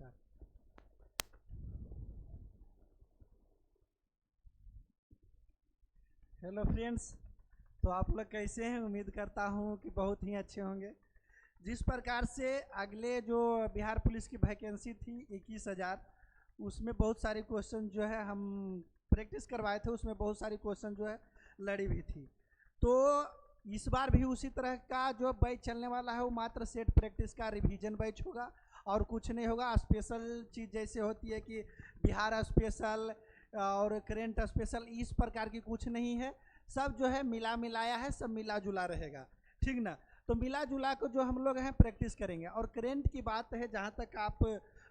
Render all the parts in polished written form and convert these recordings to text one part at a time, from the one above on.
Start. Hello friends, तो आप लोग कैसे हैं? उम्मीद करता हूं कि बहुत ही अच्छे होंगे। जिस प्रकार से अगले जो बिहार पुलिस की वैकेंसी थी 21,000, उसमें बहुत सारे क्वेश्चन जो है हम प्रैक्टिस करवाए थे, उसमें बहुत सारे क्वेश्चन जो है लड़ी भी थी। तो इस बार भी उसी तरह का जो बैच चलने वाला है वो मात्र सेट प्रैक्टिस का रिवीजन बैच होगा और कुछ नहीं होगा। स्पेशल चीज़ जैसे होती है कि बिहार स्पेशल और करेंट स्पेशल, इस प्रकार की कुछ नहीं है। सब जो है मिला मिलाया है, सब मिला जुला रहेगा, ठीक ना। तो मिला जुला को जो हम लोग हैं प्रैक्टिस करेंगे। और करेंट की बात है, जहाँ तक आप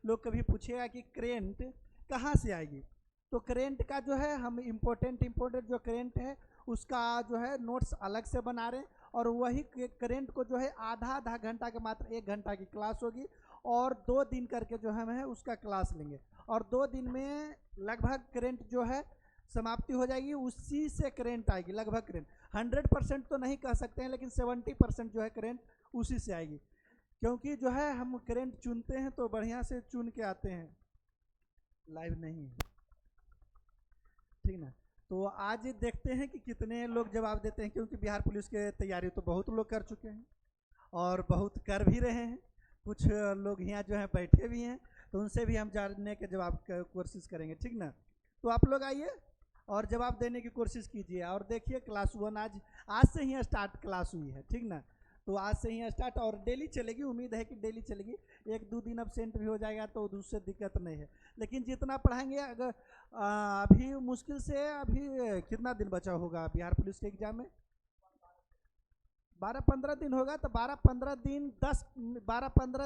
लोग कभी पूछेगा कि करेंट कहाँ से आएगी, तो करेंट का जो है हम इम्पोर्टेंट जो करेंट है उसका जो है नोट्स अलग से बना रहे हैं। और वही करेंट को जो है आधा आधा घंटा के मात्र 1 घंटा की क्लास होगी और 2 दिन करके जो हम है उसका क्लास लेंगे। और 2 दिन में लगभग करेंट जो है समाप्ति हो जाएगी, उसी से करेंट आएगी। लगभग करेंट 100% तो नहीं कह सकते हैं, लेकिन 70% जो है करेंट उसी से आएगी। क्योंकि जो है हम करेंट चुनते हैं तो बढ़िया से चुन के आते हैं, लाइव नहीं है, ठीक ना। तो आज देखते हैं कि कितने लोग जवाब देते हैं, क्योंकि बिहार पुलिस के तैयारी तो बहुत लोग कर चुके हैं और बहुत कर भी रहे हैं। कुछ लोग यहाँ जो है बैठे भी हैं, तो उनसे भी हम जानने के जवाब का कोशिश करेंगे, ठीक ना। तो आप लोग आइए और जवाब देने की कोशिश कीजिए। और देखिए क्लास 1 आज आज से ही स्टार्ट क्लास हुई है, ठीक ना। तो आज से ही स्टार्ट और डेली चलेगी, उम्मीद है कि डेली चलेगी। 1-2 दिन अब्सेंट भी हो जाएगा तो उससे दिक्कत नहीं है, लेकिन जितना पढ़ाएंगे अगर अभी मुश्किल से अभी कितना दिन बचा होगा बिहार पुलिस के एग्जाम में? 12-15 दिन होगा। तो 12-15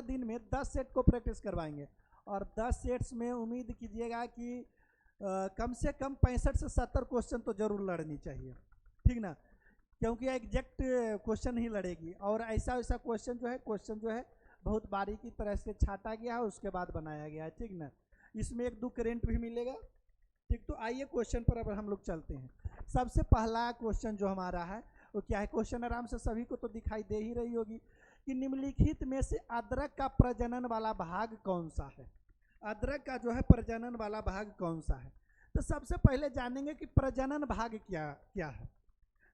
दिन में 10 सेट को प्रैक्टिस करवाएंगे। और 10 सेट्स में उम्मीद कीजिएगा कि कम से कम 65 से 70 क्वेश्चन तो जरूर लड़नी चाहिए, ठीक ना। क्योंकि एग्जैक्ट क्वेश्चन ही लड़ेगी और ऐसा वैसा क्वेश्चन जो है बहुत बारीकी तरह से छाटा गया है, उसके बाद बनाया गया है, ठीक ना। इसमें 1-2 करेंट भी मिलेगा, ठीक। तो आइए क्वेश्चन पर अब हम लोग चलते हैं। सबसे पहला क्वेश्चन जो हमारा है वो क्या है? क्वेश्चन आराम से सभी को तो दिखाई दे ही रही होगी कि निम्नलिखित में से अदरक का प्रजनन वाला भाग कौन सा है? अदरक का जो है प्रजनन वाला भाग कौन सा है? तो सबसे पहले जानेंगे कि प्रजनन भाग क्या क्या है।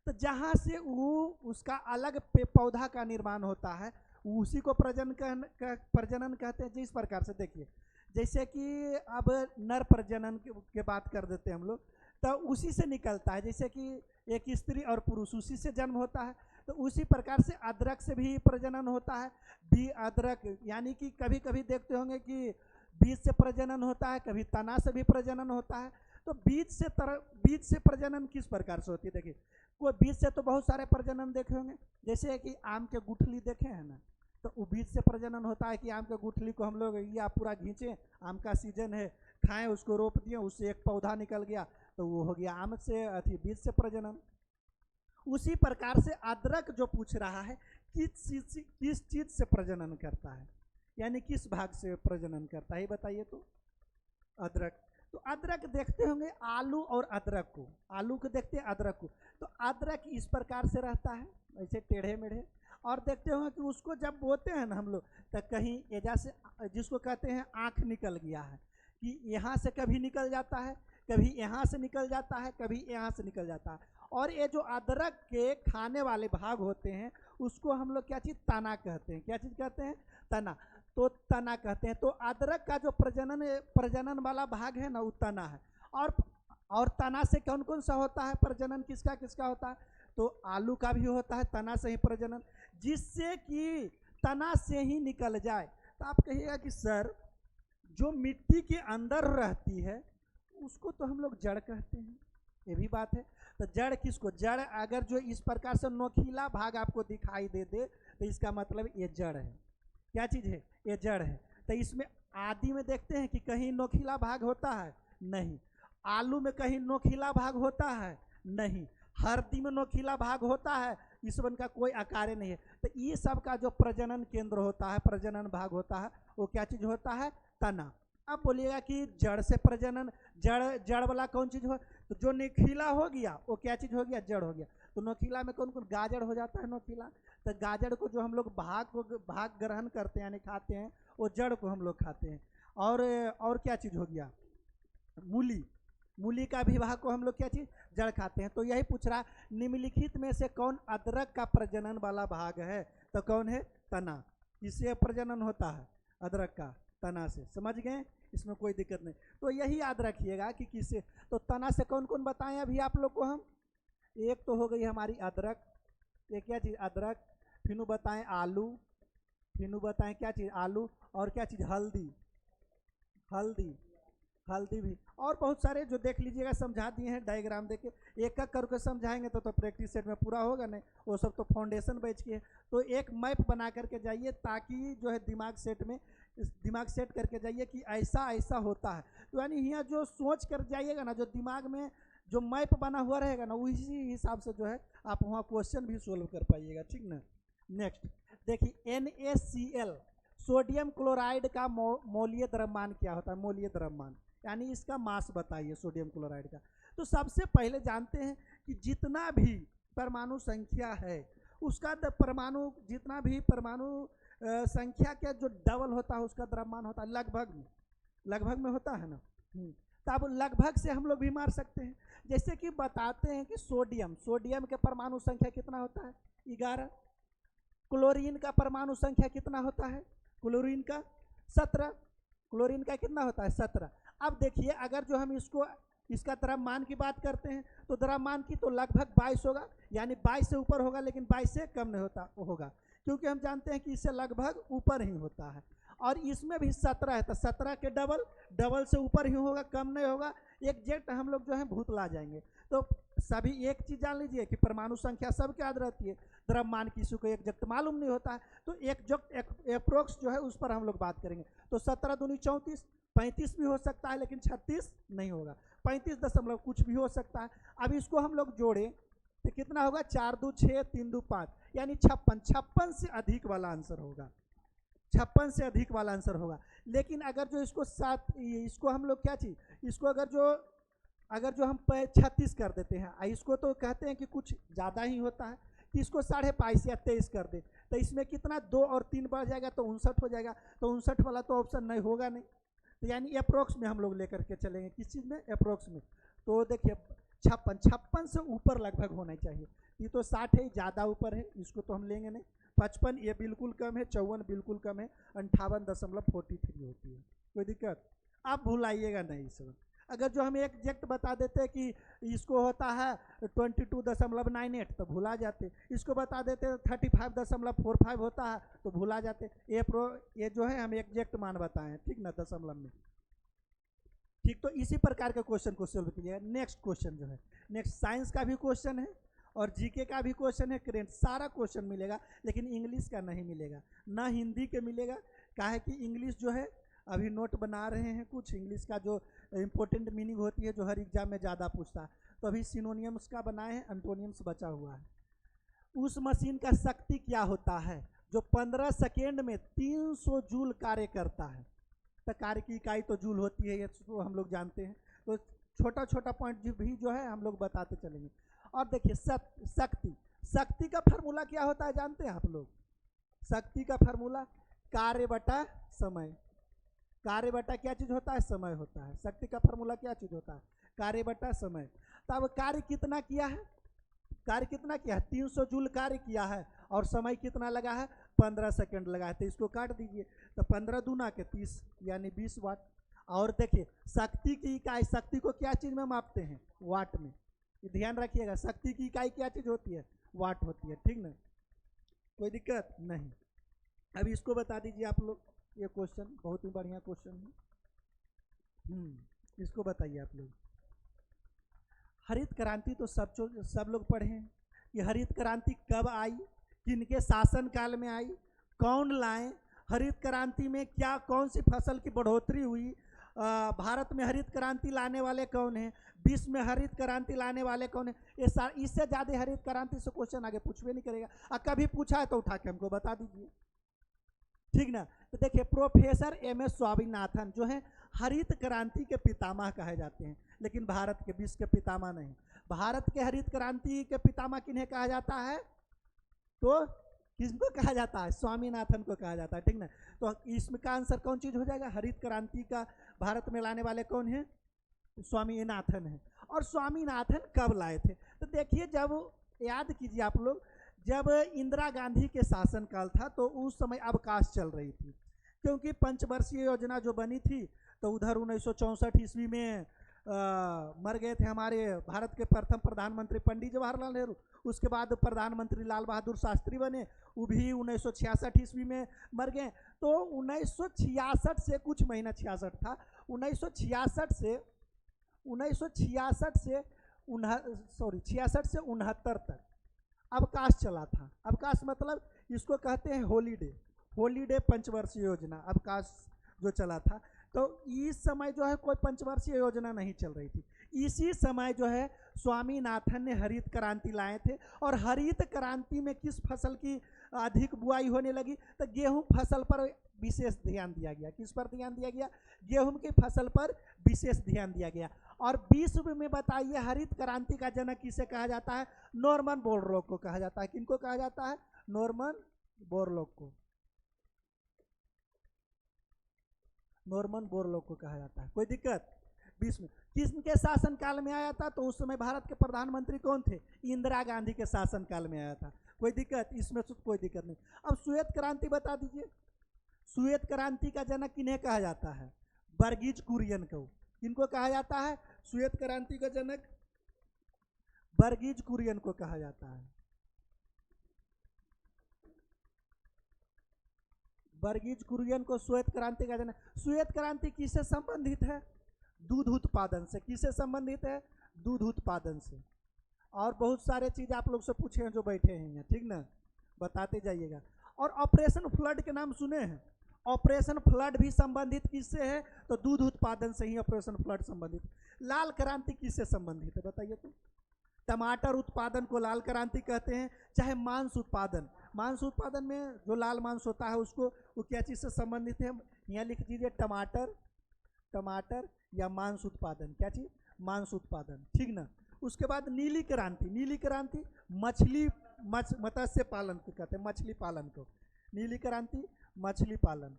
तो जहाँ से वो उसका अलग पौधा का निर्माण होता है उसी को प्रजनन कहते हैं। जिस प्रकार से देखिए, जैसे कि अब नर प्रजनन के बात कर देते हैं हम लोग, तो उसी से निकलता है। जैसे कि एक स्त्री और पुरुष, उसी से जन्म होता है। तो उसी प्रकार से अदरक से भी प्रजनन होता है। बी अदरक, यानी कि कभी कभी देखते होंगे कि बीज से प्रजनन होता है, कभी तना से भी प्रजनन होता है। तो बीज से प्रजनन किस प्रकार से होती है? देखिए, कोई बीज से तो बहुत सारे प्रजनन देखे होंगे, जैसे कि आम के गुठली देखे हैं ना, तो वो बीज से प्रजनन होता है कि आम के गुठली को हम लोग या पूरा खींचे, आम का सीजन है, खाएं, उसको रोप दिए, उससे एक पौधा निकल गया, तो वो हो गया आम से अथी बीज से प्रजनन। उसी प्रकार से अदरक जो पूछ रहा है किस चीज से प्रजनन करता है, यानी किस भाग से प्रजनन करता है, बताइए तो। अदरक। तो अदरक देखते होंगे आलू और अदरक को, आलू को देखते हैं, अदरक को। तो अदरक इस प्रकार से रहता है, ऐसे टेढ़े मेढ़े। और देखते होंगे कि उसको जब बोते हैं ना हम लोग, तो कहीं एजा से, जिसको कहते हैं आँख निकल गया है, कि यहाँ से कभी निकल जाता है, कभी यहाँ से निकल जाता है, कभी यहाँ से निकल जाता है। और ये जो अदरक के खाने वाले भाग होते हैं उसको हम लोग क्या चीज़? तना कहते हैं। क्या चीज़ कहते हैं? तना। तो तना कहते हैं। तो अदरक का जो प्रजनन वाला भाग है ना, वो तना है। और तना से कौन कौन सा होता है प्रजनन? किसका किसका होता है? तो आलू का भी होता है तना से ही प्रजनन, जिससे कि तना से ही निकल जाए। तो आप कहिएगा कि सर, जो मिट्टी के अंदर रहती है उसको तो हम लोग जड़ कहते हैं, ये भी बात है। तो जड़ किसको? जड़ अगर जो इस प्रकार से नोकीला भाग आपको दिखाई दे तो इसका मतलब ये जड़ है। क्या चीज़ है? ये जड़ है। तो इसमें आदि में देखते हैं कि कहीं नोकीला भाग होता है? नहीं। आलू में कहीं नोकीला भाग होता है? नहीं। हल्दी में नोकीला भाग होता है? इस वन का कोई आकार नहीं है। तो ये सब का जो प्रजनन केंद्र होता है, प्रजनन भाग होता है, वो क्या चीज़ होता है? तना। अब बोलिएगा कि जड़ से प्रजनन, जड़ वाला कौन चीज़ हो? तो जो नोकीला हो गया वो क्या चीज़ हो गया? जड़ हो गया। तो नोकीला में कौन कौन? गाजर हो जाता है नोकीला। तो गाजर को जो हम लोग भाग ग्रहण करते हैं यानी खाते हैं, वो जड़ को हम लोग खाते हैं। और क्या चीज़ हो गया, मूली। मूली का भी भाग को हम लोग क्या चीज़, जड़ खाते हैं। तो यही पूछ रहा, निम्नलिखित में से कौन अदरक का प्रजनन वाला भाग है, तो कौन है, तना। इससे प्रजनन होता है अदरक का, तना से। समझ गए, इसमें कोई दिक्कत नहीं। तो यही याद रखिएगा कि किससे, तो तना से कौन कौन बताएं अभी आप लोग को हम। एक तो हो गई हमारी अदरक, एक क्या चीज़, अदरक। फिर बताएं आलू, फिर बताएं क्या चीज़, आलू। और क्या चीज़, हल्दी, हल्दी, हल्दी भी। और बहुत सारे जो देख लीजिएगा, समझा दिए हैं डायग्राम देके। एक एक करके समझाएंगे तो प्रैक्टिस सेट में पूरा होगा नहीं, वो सब तो फाउंडेशन बैच के है। तो एक मैप बना करके जाइए, ताकि जो है दिमाग सेट में, दिमाग सेट करके जाइए कि ऐसा ऐसा होता है। तो यानी यहाँ जो सोच कर जाइएगा ना, जो दिमाग में जो मैप बना हुआ रहेगा ना, उसी हिसाब से जो है आप वहाँ क्वेश्चन भी सोल्व कर पाइएगा, ठीक ना। नेक्स्ट देखिए, NaCl, सोडियम क्लोराइड का मौलीय द्रव्यमान क्या होता है, मौलीय द्रव्यमान यानी इसका मास बताइए सोडियम क्लोराइड का। तो सबसे पहले जानते हैं कि जितना भी परमाणु संख्या है, उसका परमाणु, जितना भी परमाणु संख्या का जो डबल होता है उसका द्रव्यमान होता है, लगभग में होता है ना। तब लगभग से हम लोग भी मार सकते हैं। जैसे कि बताते हैं कि सोडियम के परमाणु संख्या कितना होता है, 11। क्लोरीन का परमाणु संख्या कितना होता है, क्लोरीन का 17। क्लोरीन का कितना होता है, 17। अब देखिए, अगर जो हम इसका द्रव्यमान की बात करते हैं, तो द्रव्यमान की तो लगभग 22 होगा, यानी 22 से ऊपर होगा, लेकिन 22 से कम नहीं होगा, क्योंकि हम जानते हैं कि इससे लगभग ऊपर ही होता है। और इसमें भी 17 है, तो 17 के डबल से ऊपर ही होगा, कम नहीं होगा। एग्जैक्ट हम लोग जो है भूतला जाएंगे। तो सभी एक चीज़ जान लीजिए कि परमाणु संख्या सबके याद रहती है, द्रव्यमान किसी को एग्जैक्ट मालूम नहीं होता है। तो एग्जैक्ट अप्रोक्स जो है उस पर हम लोग बात करेंगे। तो 17 दूनी 34, 35 भी हो सकता है, लेकिन 36 नहीं होगा, 35 दशमलव कुछ भी हो सकता है। अब इसको हम लोग जोड़े तो कितना होगा, 4 2 6, 3 2 5, यानी 56 से अधिक वाला आंसर होगा, 56 से अधिक वाला आंसर होगा। लेकिन अगर जो इसको हम लोग क्या चीज, इसको अगर जो हम 36 कर देते हैं, इसको तो कहते हैं कि कुछ ज़्यादा ही होता है, कि इसको 22.5 या 23 कर दे, तो इसमें कितना 2 और 3 बढ़ जाएगा, तो 59 हो जाएगा। तो 59 वाला तो ऑप्शन नहीं होगा नहीं। तो यानी अप्रोक्स में हम लोग लेकर के चलेंगे, किस चीज़ में, अप्रोक्स में। तो देखिए 56 से ऊपर लगभग होना चाहिए। ये तो 60 है, ज़्यादा ऊपर है, इसको तो हम लेंगे नहीं। 55 ये बिल्कुल कम है, 54 बिल्कुल कम है, 58.43 होती है, कोई दिक्कत। आप भूलाइएगा नहीं सब। अगर जो हम एग्जैक्ट बता देते कि इसको होता है 22.98 तो भुला जाते, इसको बता देते 35.45 होता है तो भुला जाते। ये जो है हम एग्जैक्ट मान बताएं, ठीक ना, दशमलव में। ठीक, तो इसी प्रकार के क्वेश्चन को सोल्व कीजिएगा। नेक्स्ट क्वेश्चन जो है, नेक्स्ट साइंस का भी क्वेश्चन है और जीके का भी क्वेश्चन है, करेंट सारा क्वेश्चन मिलेगा, लेकिन इंग्लिश का नहीं मिलेगा, ना हिंदी के मिलेगा। काहे कि इंग्लिश जो है अभी नोट बना रहे हैं, कुछ इंग्लिश का जो इम्पोर्टेंट मीनिंग होती है, जो हर एग्जाम में ज़्यादा पूछता है, तो अभी सिनोनियम्स का बनाए हैं, एंटोनियम्स बचा हुआ है। उस मशीन का शक्ति क्या होता है जो 15 सेकेंड में 300 जूल कार्य करता है। तो कार्य की इकाई तो जूल होती है, ये तो हम लोग जानते हैं। तो छोटा छोटा पॉइंट भी जो है हम लोग बताते चलेंगे। और देखिए शक्ति का फार्मूला क्या होता है जानते हैं आप लोग। शक्ति का फार्मूला कार्य बटा समय। कार्य बटा क्या चीज होता है, समय होता है। शक्ति का फार्मूला क्या चीज होता है, कार्य बटा समय। तो अब कार्य कितना किया है, 300 जूल कार्य किया है, और समय कितना लगा है, 15 सेकंड लगा है। तो इसको काट दीजिए, तो 15 दूना के 30 यानी 20 वाट। और देखिए शक्ति की इकाई, शक्ति को क्या चीज में मापते हैं, वाट में। ये ध्यान रखिएगा, शक्ति की इकाई क्या चीज होती है, वाट होती है, ठीक ना, कोई दिक्कत नहीं। अभी इसको बता दीजिए आप लोग, ये क्वेश्चन बहुत ही बढ़िया क्वेश्चन है। इसको बताइए आप लोग। हरित क्रांति तो सब लोग पढ़े हैं। ये हरित क्रांति कब आई, किनके शासन काल में आई, कौन लाए, हरित क्रांति में क्या कौन सी फसल की बढ़ोतरी हुई, भारत में हरित क्रांति लाने वाले कौन हैं, विश्व में हरित क्रांति लाने वाले कौन हैं। ये इससे ज़्यादा हरित क्रांति से क्वेश्चन आगे पूछवे नहीं करेगा, और कभी पूछा है तो उठा के हमको बता दीजिए, ठीक ना। तो देखिए प्रोफेसर MS स्वामीनाथन जो है हरित क्रांति के पितामह कहे जाते हैं, लेकिन भारत के विश्व के पितामह नहीं। भारत के हरित क्रांति के पितामह किन्हें कहा जाता है, तो किसको कहा जाता है? स्वामीनाथन को कहा जाता है, ठीक ना। तो इसमें का आंसर कौन चीज हो जाएगा? हरित क्रांति का भारत में लाने वाले कौन है? स्वामीनाथन है। और स्वामीनाथन कब लाए थे? तो देखिए, जब याद कीजिए आप लोग, जब इंदिरा गांधी के शासनकाल था तो उस समय अवकाश चल रही थी, क्योंकि पंचवर्षीय योजना जो बनी थी, तो उधर 1964 ईस्वी में मर गए थे हमारे भारत के प्रथम प्रधानमंत्री पंडित जवाहरलाल नेहरू। उसके बाद प्रधानमंत्री लाल बहादुर शास्त्री बने, वो भी 1966 ईस्वी में मर गए। तो 1966 से कुछ महीना 66 था, 1966 से 66 से 69 तक अवकाश चला था। अवकाश मतलब इसको कहते हैं हॉलीडे पंचवर्षीय योजना, अवकाश जो चला था। तो इस समय जो है कोई पंचवर्षीय योजना नहीं चल रही थी। इसी समय जो है स्वामीनाथन ने हरित क्रांति लाए थे। और हरित क्रांति में किस फसल की अधिक बुआई होने लगी? तो गेहूं फसल पर विशेष ध्यान दिया गया। किस पर ध्यान दिया गया? गेहूं की फसल पर विशेष ध्यान दिया गया। और विश्व में बताइए हरित क्रांति का जनक किसे कहा जाता है? नॉर्मन बोरलॉग को कहा जाता है। किनको कहा जाता है? नॉर्मन बोरलॉग को। नॉर्मन बोरलॉग को कहा जाता है। कोई दिक्कत? विश्व में किसके शासन काल में आया था? तो उस समय भारत के प्रधानमंत्री कौन थे? इंदिरा गांधी के शासन काल में आया था। कोई दिक्कत? इसमें तो कोई दिक्कत नहीं। अब श्वेत क्रांति बता दीजिए, श्वेत क्रांति का जनक किन्हें कहा जाता है? वर्गीज कुरियन को। किनको कहा जाता है? श्वेत क्रांति का जनक वर्गीज कुरियन को कहा जाता है। वर्गीज कुरियन को श्वेत क्रांति का जनक। श्वेत क्रांति किससे संबंधित है? दूध उत्पादन से। किससे संबंधित है? दूध उत्पादन से। और बहुत सारे चीज आप लोग से पूछे हैं जो बैठे हैं, ठीक ना, बताते जाइएगा। और ऑपरेशन फ्लड के नाम सुने हैं? ऑपरेशन फ्लड भी संबंधित किससे है? तो दूध उत्पादन से ही ऑपरेशन फ्लड संबंधित। लाल क्रांति किससे संबंधित है बताइए तो? टमाटर उत्पादन को लाल क्रांति कहते हैं। चाहे मांस उत्पादन, मांस उत्पादन में जो लाल मांस होता है उसको, वो क्या चीज से संबंधित है? यहाँ लिख दीजिए टमाटर या मांस उत्पादन। क्या चीज? मांस उत्पादन, ठीक ना। उसके बाद नीली क्रांति मत्स्य पालन को कहते हैं, मछली पालन को। नीली क्रांति मछली पालन,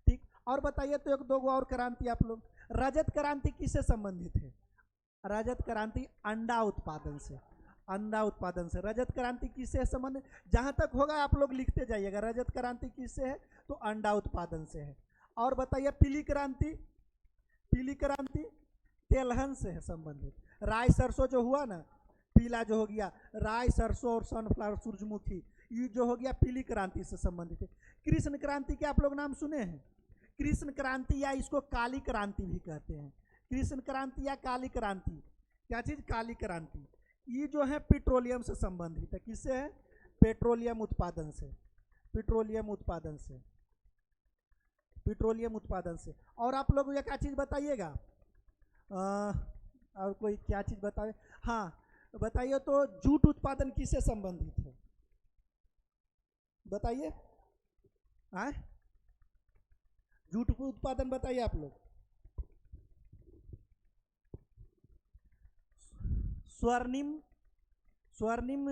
ठीक। और बताइए तो एक दो और क्रांति आप लोग। रजत क्रांति किससे संबंधित है? रजत क्रांति अंडा उत्पादन से। रजत क्रांति किससे संबंधित? जहां तक होगा आप लोग लिखते जाइएगा। रजत क्रांति किससे है? तो अंडा उत्पादन से है। और बताइए पीली क्रांति तेलहन से है संबंधित। राई सरसों जो हुआ ना, पीला जो हो गया, राई सरसों और सनफ्लावर सूरजमुखी, ये जो हो गया पीली क्रांति से संबंधित है। कृष्ण क्रांति के आप लोग नाम सुने हैं? कृष्ण क्रांति या इसको काली क्रांति भी कहते हैं। कृष्ण क्रांति या काली क्रांति, क्या चीज? काली क्रांति। ये जो है पेट्रोलियम से संबंधित है। किससे है? पेट्रोलियम उत्पादन से। और आप लोग ये क्या चीज बताइएगा? और कोई क्या चीज बताए? हाँ बताइए तो जूट उत्पादन किससे संबंधित है? बताइए। हाँ, जूट उत्पादन बताइए आप लोग। स्वर्णिम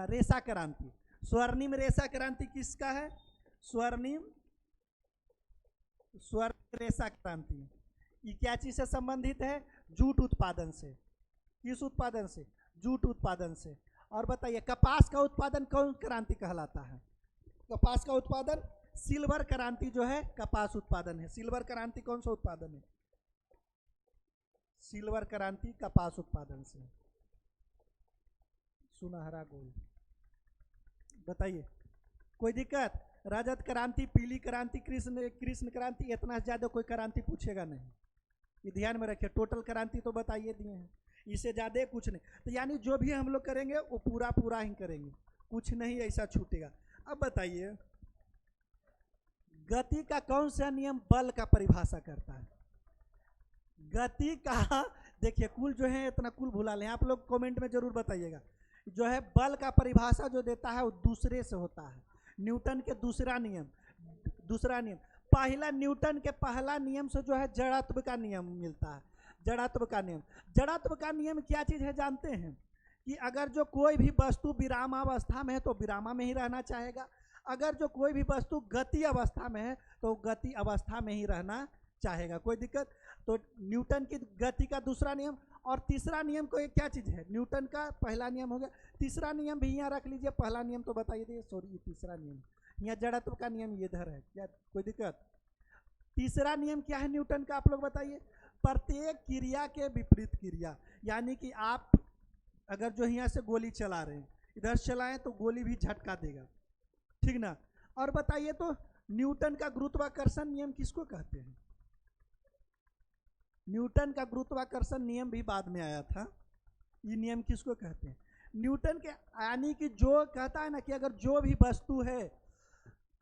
रेशा क्रांति। स्वर्णिम रेशा क्रांति किसका है? स्वर्णिम रेशा क्रांति। ये क्या चीज से संबंधित है? जूट उत्पादन से। किस उत्पादन से? जूट उत्पादन से। और बताइए कपास का उत्पादन कौन क्रांति कहलाता है? कपास का उत्पादन सिल्वर क्रांति जो है कपास उत्पादन है। सिल्वर क्रांति कौन सा उत्पादन है? सिल्वर क्रांति कपास उत्पादन से। सुनहरा गोल्ड। बताइए कोई दिक्कत? रजत क्रांति, पीली क्रांति, कृष्ण क्रांति, इतना ज्यादा कोई क्रांति पूछेगा नहीं, ये ध्यान में रखिए। टोटल क्रांति तो बताइए दिए हैं, इससे ज्यादा कुछ नहीं। तो यानी जो भी हम लोग करेंगे वो पूरा ही करेंगे, कुछ नहीं ऐसा छूटेगा। अब बताइए गति का कौन सा नियम बल का परिभाषा करता है? गति का देखिए कुल जो है इतना कुल भुला लें आप लोग, कमेंट में जरूर बताइएगा। जो है बल का परिभाषा जो देता है वो दूसरे से होता है। न्यूटन के दूसरा नियम पहला, न्यूटन के पहला नियम से जो है जड़त्व का नियम मिलता है। जड़त्व का नियम क्या चीज है जानते हैं? कि अगर जो कोई भी वस्तु विरामावस्था में है तो विरामा में ही रहना चाहेगा, अगर जो कोई भी वस्तु गति अवस्था में है तो गति अवस्था में ही रहना चाहेगा। कोई दिक्कत? तो न्यूटन की गति का दूसरा नियम, और तीसरा नियम को क्या चीज़ है? न्यूटन का पहला नियम हो गया, तीसरा नियम भी यहाँ रख लीजिए। पहला नियम तो बताइए थे, सॉरी तीसरा नियम यहाँ जड़त्व का नियम ये इधर है, क्या कोई दिक्कत? तीसरा नियम क्या है न्यूटन का, आप लोग बताइए। प्रत्येक क्रिया के विपरीत क्रिया, यानी कि आप अगर जो यहाँ से गोली चला रहे हैं, इधर चलाएं तो गोली भी झटका देगा, ठीक ना। और बताइए तो न्यूटन का गुरुत्वाकर्षण नियम किसको कहते हैं? न्यूटन का गुरुत्वाकर्षण नियम भी बाद में आया था। ये नियम किसको कहते हैं? न्यूटन के, यानी कि जो कहता है ना कि अगर जो भी वस्तु है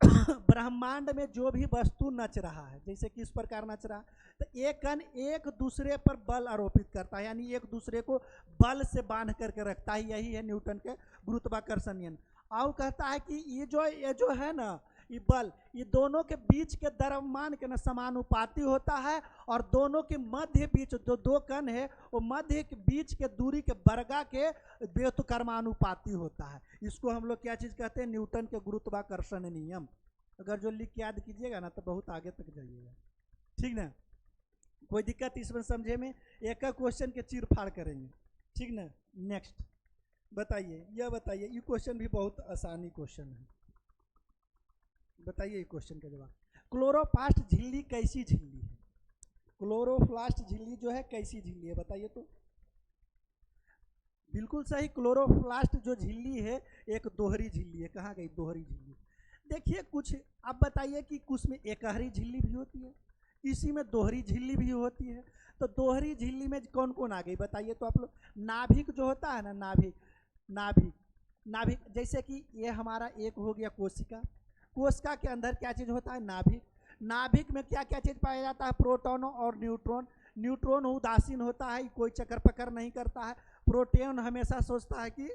ब्रह्मांड में जो भी वस्तु नच रहा है, जैसे किस प्रकार नच रहा है, तो एक कण एक दूसरे पर बल आरोपित करता है, यानी एक दूसरे को बल से बांध करके रखता है। यही है न्यूटन के गुरुत्वाकर्षण नियम। और कहता है कि ये जो है ना, ये बल, ये दोनों के बीच के द्रव्यमान के न समानुपाती होता है, और दोनों के मध्य बीच जो दो कण है वो मध्य के बीच के दूरी के वर्गा के व्युत्क्रमानुपाती होता है। इसको हम लोग क्या चीज़ कहते हैं? न्यूटन के गुरुत्वाकर्षण नियम। अगर जो लिख के याद कीजिएगा ना तो बहुत आगे तक जाइएगा, ठीक ना। कोई दिक्कत इसमें समझे में? एक क्वेश्चन के चीर फाड़ करेंगे, ठीक ना। नेक्स्ट बताइए, यह बताइए, ये क्वेश्चन भी बहुत आसानी क्वेश्चन है। बताइए क्वेश्चन का जवाब। क्लोरोप्लास्ट झिल्ली कैसी झिल्ली है? क्लोरोप्लास्ट झिल्ली जो है कैसी झिल्ली है बताइए तो। बिल्कुल सही, क्लोरोप्लास्ट जो झिल्ली है एक दोहरी झिल्ली है। कहाँ गई दोहरी झिल्ली? देखिए कुछ आप बताइए कि कुछ में एकहरी झिल्ली भी होती है, इसी में दोहरी झिल्ली भी होती है। तो दोहरी झिल्ली में कौन कौन आ गई बताइए तो आप लोग। नाभिक जो होता है ना, नाभिक नाभिक नाभिक, जैसे कि ये हमारा एक हो गया कोशिका, कोशिका के अंदर क्या चीज़ होता है? नाभिक। नाभिक में क्या क्या चीज़ पाया जाता है? प्रोटॉन और न्यूट्रॉन। न्यूट्रॉन उदासीन होता है, कोई चक्कर पकड़ नहीं करता है। प्रोटॉन हमेशा सोचता है कि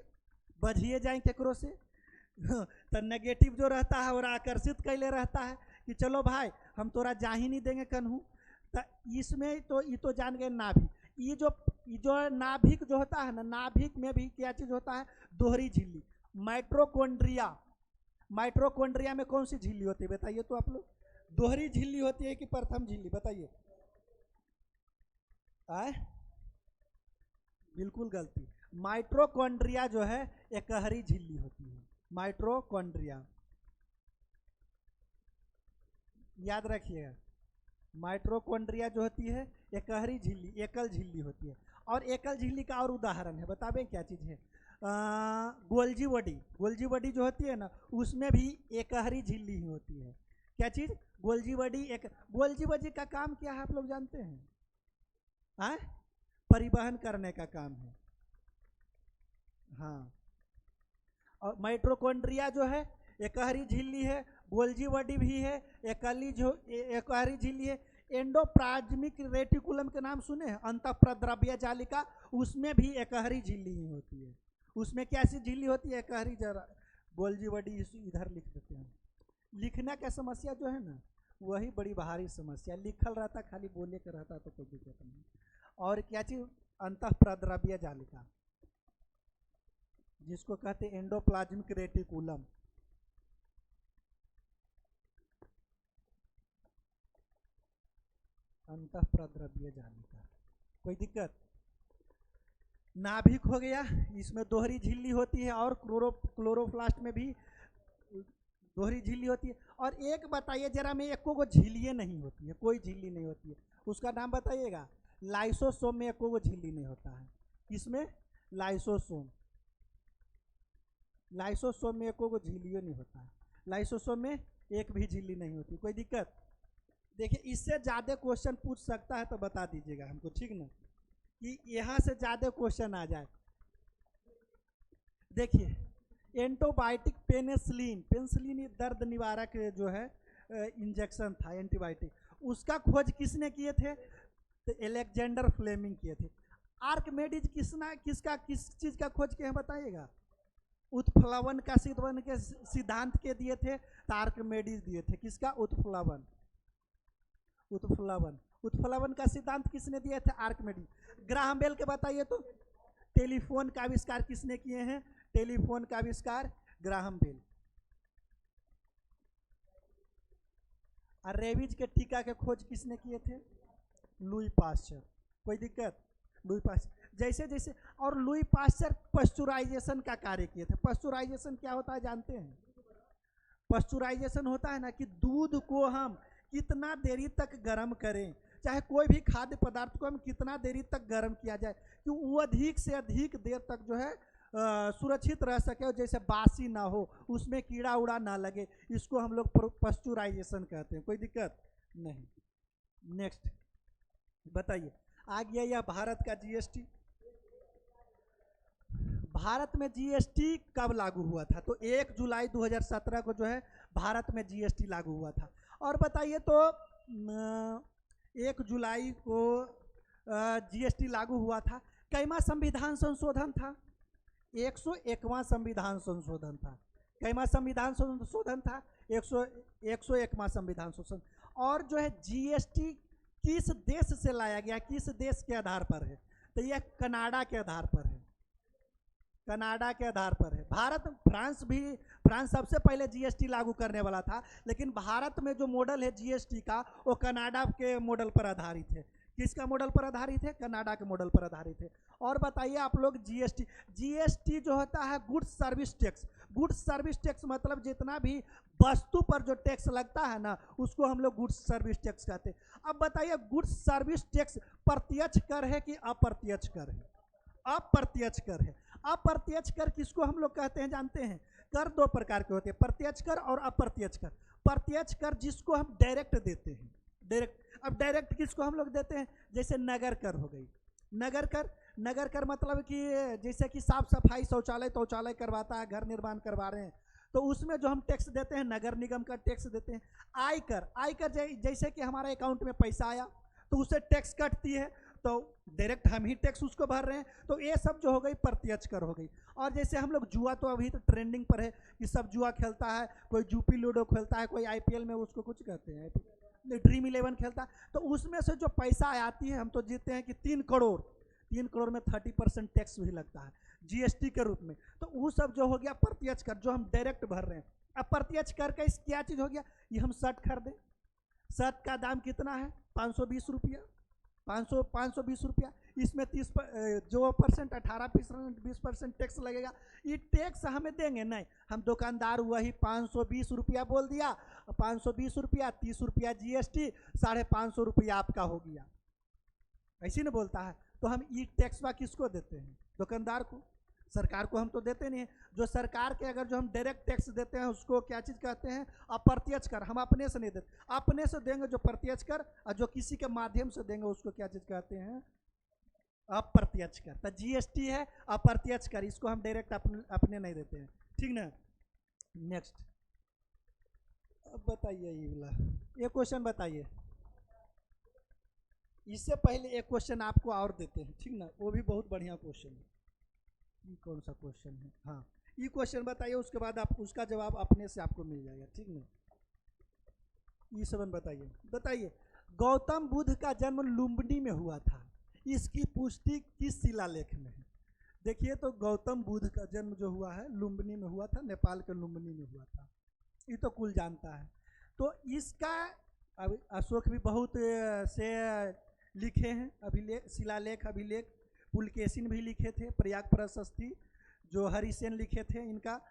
बझिए जाए केकरो से तो नेगेटिव जो रहता है और आकर्षित कैले रहता है कि चलो भाई हम तोरा जा ही नहीं देंगे कन्हू। तो इसमें तो ये तो जान गए नाभिक। ये जो नाभिक जो होता है ना, नाभिक में भी क्या चीज़ होता है? दोहरी झिल्ली। माइट्रोकॉन्ड्रिया, माइट्रोकॉन्ड्रिया में कौन सी झिल्ली होती है बताइए तो आप लोग। दोहरी झिल्ली होती है कि प्रथम झिल्ली बताइए। आए बिल्कुल गलती, माइट्रोकॉन्ड्रिया जो है एकहरी झिल्ली होती है। माइट्रोकॉन्ड्रिया याद रखिएगा, माइट्रोकॉन्ड्रिया जो होती है एकहरी झिल्ली, एकल झिल्ली होती है। और एकल झिल्ली का और उदाहरण है, बतावे क्या चीज़ है? गोल्जी बॉडी, गोल्जी बॉडी जो होती है ना, उसमें भी एकहरी झिल्ली ही होती है। क्या चीज़? Golgi body. एक गोल्जी बॉडी का काम क्या है आप लोग जानते हैं? हाँ, परिवहन करने का काम है। हाँ, और माइट्रोकॉन्ड्रिया जो है एकहरी झिल्ली है, गोल्जी बॉडी भी है, एकहरी झिल्ली है। एंडोप्लाज्मिक रेटिकुलम के नाम सुने हैं? अंतःप्रद्रव्य जालिका, उसमें भी एकहरी झिल्ली ही होती है। उसमें कैसी झिल्ली होती है? एकहरी। जरा गोल्जी बॉडी इधर लिख देते हैं। लिखने का समस्या जो है ना, वही बड़ी भारी समस्या। लिखल रहता, खाली बोले के रहता तो कोई दिक्कत नहीं। और क्या चीज? अंतःप्रद्रव्य जालिका, जिसको कहते हैं एंडोप्लाज्मिक रेटिकुलम। अंतःप्रद्रव्य जालिका, कोई दिक्कत? नाभिक हो गया, इसमें दोहरी झिल्ली होती है, और क्लोरोप्लास्ट में भी दोहरी झिल्ली होती है। और एक बताइए जरा, में एको को झिल्लियाँ नहीं होती है, कोई झिल्ली नहीं होती है, उसका नाम बताइएगा। लाइसोसोम में एको को झिल्ली नहीं होता है। किसमें? लाइसोसोम। लाइसोसोम में एको को झिल्ली नहीं होता है। लाइसोसोम में एक भी झिल्ली नहीं होती। कोई दिक्कत? देखिए इससे ज़्यादा क्वेश्चन पूछ सकता है तो बता दीजिएगा हमको, ठीक ना, कि यहाँ से ज़्यादा क्वेश्चन आ जाए। देखिए एंटीबायोटिक पेनिसिलिन, पेनिसिलिन दर्द निवारक जो है इंजेक्शन था एंटीबायोटिक, उसका खोज किसने किए थे? तो अलेक्जेंडर फ्लेमिंग किए थे। आर्किमेडीज किस चीज़ का खोज किए हैं बताइएगा? उत्प्लवन का सिद्धांत के दिए थे तो आर्किमेडीज दिए थे। किसका? उत्प्लवन। उत्प्लवन का सिद्धांत किसने दिए थे? आर्किमेडीज। ग्राहम बेल के बताइए तो। टेलीफोन का आविष्कार किसने किए हैं? टेलीफोन का आविष्कार ग्राहम बेल। और रेबीज के टीका के खोज किसने किए थे? Louis Pasteur. कोई दिक्कत? लुई पास्चर जैसे जैसे, और लुई पास्चर पस्चुराइजेशन का कार्य किए थे। पस्चुराइजेशन क्या होता है जानते हैं? पस्चुराइजेशन होता है ना कि दूध को हम कितना देरी तक गर्म करें, चाहे कोई भी खाद्य पदार्थ को हम कितना देरी तक गर्म किया जाए कि वो अधिक से अधिक देर तक जो है सुरक्षित रह सके और जैसे बासी ना हो, उसमें कीड़ा उड़ा ना लगे, इसको हम लोग पस्चुराइजेशन कहते हैं। कोई दिक्कत नहीं। नेक्स्ट बताइए, आ गया यह भारत का जीएसटी। भारत में जीएसटी कब लागू हुआ था? तो 1 जुलाई 2017 को जो है भारत में जीएसटी लागू हुआ था। और बताइए तो 1 जुलाई को जीएसटी लागू हुआ था। कैमा संविधान संशोधन था? 101वां संविधान संशोधन था। कैमा संविधान संशोधन था? 101वां संविधान संशोधन। और जो है जीएसटी किस देश से लाया गया, किस देश के आधार पर है? तो यह कनाडा के आधार पर है। कनाडा के आधार पर है। फ्रांस सबसे पहले जीएसटी लागू करने वाला था, लेकिन भारत में जो मॉडल है जीएसटी का वो कनाडा के मॉडल पर आधारित है। किसका मॉडल पर आधारित है? कनाडा के मॉडल पर आधारित है। और बताइए आप लोग, जीएसटी जो होता है goods service tax. Goods service tax मतलब जितना भी वस्तु पर जो टैक्स लगता है ना, उसको हम लोग गुड्स सर्विस टैक्स कहते हैं। अब बताइए, गुड्स सर्विस टैक्स प्रत्यक्ष कर है कि अप्रत्यक्ष कर है? अप्रत्यक्ष कर है। अप्रत्यक्ष कर किसको हम लोग कहते हैं जानते हैं? कर दो प्रकार के होते हैं, प्रत्यक्ष कर और अप्रत्यक्ष कर। प्रत्यक्ष कर जिसको हम डायरेक्ट देते हैं, डायरेक्ट। अब डायरेक्ट किसको हम लोग देते हैं? जैसे नगर कर हो गई। नगर कर मतलब कि जैसे कि साफ सफाई, शौचालय करवाता है, घर निर्माण करवा रहे हैं, तो उसमें जो हम टैक्स देते हैं नगर निगम का टैक्स देते हैं। आयकर जैसे कि हमारे अकाउंट में पैसा आया तो उससे टैक्स कटती है, तो डायरेक्ट हम ही टैक्स उसको भर रहे हैं, तो ये सब जो हो गई प्रत्यक्ष कर हो गई। और जैसे हम लोग जुआ, तो अभी तो ट्रेंडिंग पर है कि सब जुआ खेलता है, कोई जूपी लूडो खेलता है, कोई आईपीएल में उसको कुछ कहते हैं ड्रीम 11 खेलता है, तो उसमें से जो पैसा आती है हम तो जीते हैं कि 3 करोड़ में 30% टैक्स भी लगता है जीएसटी के रूप में। तो वो सब जो हो गया प्रत्यक्ष कर, जो हम डायरेक्ट भर रहे हैं। अब प्रत्यक्ष कर का इस क्या चीज़ हो गया? ये हम शर्ट खरीदें, शर्ट का दाम कितना है? 520 रुपया। 520 रुपया, इसमें 18% 20% टैक्स लगेगा। ये टैक्स हमें देंगे नहीं, हम दुकानदार वही 520 रुपया बोल दिया, 520 रुपया, 30 रुपया जीएसटी, 550 रुपया आपका हो गया, ऐसे नहीं बोलता है। तो हम ई टैक्स वा किसको देते हैं? दुकानदार को। सरकार को हम तो देते नहीं है। जो सरकार के अगर जो हम डायरेक्ट टैक्स देते हैं उसको क्या चीज़ कहते हैं? अप्रत्यक्ष कर। हम अपने से नहीं देते, अपने से देंगे जो प्रत्यक्ष कर, और जो किसी के माध्यम से देंगे उसको क्या चीज़ कहते हैं? अप्रत्यक्ष कर। तो जीएसटी है अप्रत्यक्ष कर, इसको हम डायरेक्ट अपने नहीं देते हैं, ठीक ना। नेक्स्ट अब बताइए, ये वाला ये क्वेश्चन बताइए। इससे पहले एक क्वेश्चन आपको और देते हैं, ठीक ना, वो भी बहुत बढ़िया क्वेश्चन है। ये कौन सा क्वेश्चन है? हाँ, ये क्वेश्चन बताइए, उसके बाद आप उसका जवाब अपने से आपको मिल जाएगा, ठीक ना। ये सब बताइए गौतम बुद्ध का जन्म लुम्बिनी में हुआ था, इसकी पुष्टि किस शिलालेख में है? देखिए, तो गौतम बुद्ध का जन्म जो हुआ है लुम्बिनी में हुआ था, नेपाल के लुम्बिनी में हुआ था, ये तो कुल जानता है। तो इसका अशोक भी बहुत से लिखे हैं, अभिलेख, शिलालेख, अभिलेख। पुलकेशिन भी लिखे थे, प्रयाग प्रशस्ति जो हरिसेन लिखे थे इनका।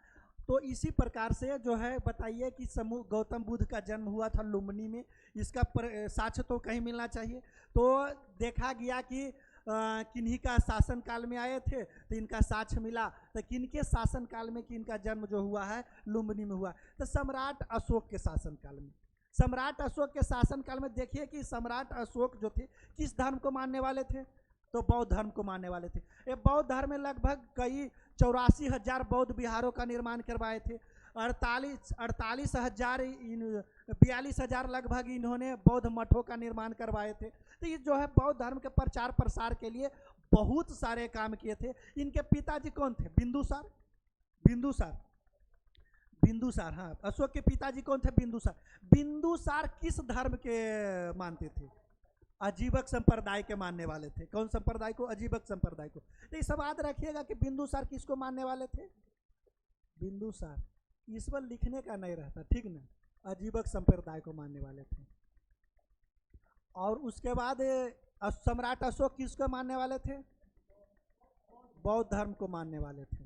तो इसी प्रकार से जो है बताइए कि गौतम बुद्ध का जन्म हुआ था लुम्बिनी में, इसका साक्ष्य तो कहीं मिलना चाहिए। तो देखा गया कि किन्हीं का शासन काल में आए थे तो इनका साक्ष्य मिला, तो किनके शासन काल में कि इनका जन्म जो हुआ है लुम्बिनी में हुआ? तो सम्राट अशोक के शासन काल में। सम्राट अशोक के शासन काल में देखिए कि सम्राट अशोक जो थे किस धर्म को मानने वाले थे? तो बौद्ध धर्म को मानने वाले थे। ये बौद्ध धर्म में लगभग कई 84,000 बौद्ध विहारों का निर्माण करवाए थे। 42,000 लगभग इन्होंने बौद्ध मठों का निर्माण करवाए थे। तो ये जो है बौद्ध धर्म के प्रचार प्रसार के लिए बहुत सारे काम किए थे। इनके पिताजी कौन थे? बिंदुसार, हाँ, अशोक के पिताजी कौन थे? बिंदुसार किस धर्म के मानते थे? अजीबक संप्रदाय के मानने वाले थे। कौन संप्रदाय को? अजीबक संप्रदाय को। तो ये सब याद रखिएगा कि बिंदुसार किसको मानने वाले थे? बिंदुसार। इस पर लिखने का नहीं रहता, ठीक ना। अजीबक संप्रदाय को मानने वाले थे। और उसके बाद सम्राट अशोक किसको मानने वाले थे? बौद्ध धर्म को मानने वाले थे,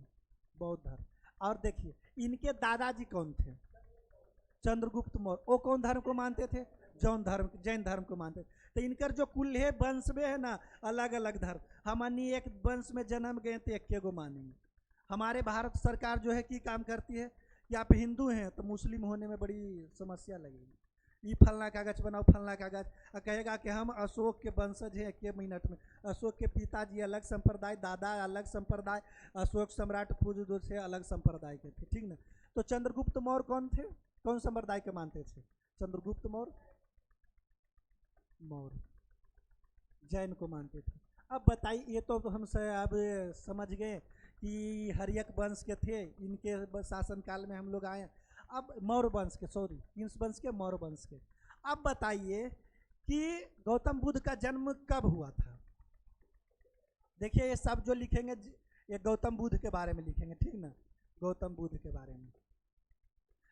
बौद्ध धर्म। और देखिए इनके दादाजी कौन थे? चंद्रगुप्त मौर्य। वो कौन धर्म को मानते थे? जैन धर्म को मानते थे। तो इनकर जो कुल है वंश में है ना अलग अलग धर्म, हम अन्य एक वंश में जन्म गए तो एक को मानेंगे। हमारे भारत सरकार जो है कि काम करती है कि आप हिंदू हैं तो मुस्लिम होने में बड़ी समस्या लगेगी। ये फलना कागज बनाओ, फलना कागज, कहेगा कि हम अशोक के वंशज हैं। एक मिनट में अशोक के पिताजी अलग संप्रदाय, दादा अलग संप्रदाय, अशोक सम्राट खुद से अलग संप्रदाय के थे, ठीक ना। तो चंद्रगुप्त मौर्य कौन थे? कौन संप्रदाय के मानते थे? चंद्रगुप्त मौर्य जैन को मानते थे। अब बताइए, ये तो हम अब समझ गए कि हर्यक वंश के थे, इनके शासनकाल में हम लोग आए। अब मौर्य वंश के, सॉरी किस वंश के? मौर्य वंश के। अब बताइए कि गौतम बुद्ध का जन्म कब हुआ था? देखिए ये सब जो लिखेंगे ये गौतम बुद्ध के बारे में लिखेंगे, ठीक ना। गौतम बुद्ध के बारे में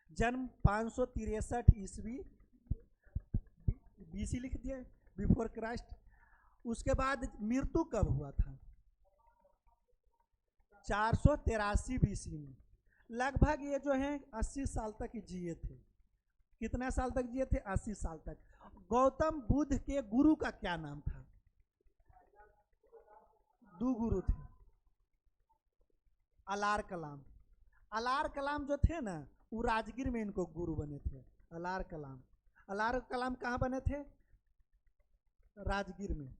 जन्म 563 ईस्वी BC लिख दिए, बिफोर क्राइस्ट। उसके बाद मृत्यु कब हुआ था? 483 BC में। लगभग ये जो है 80 साल तक जिए थे। कितना साल तक जिए थे? 80 साल तक। गौतम बुद्ध के गुरु का क्या नाम था? 2 गुरु थे। अलार कलाम। अलार कलाम जो थे ना वो राजगीर में इनको गुरु बने थे। अलार कलाम कहाँ बने थे? राजगीर में।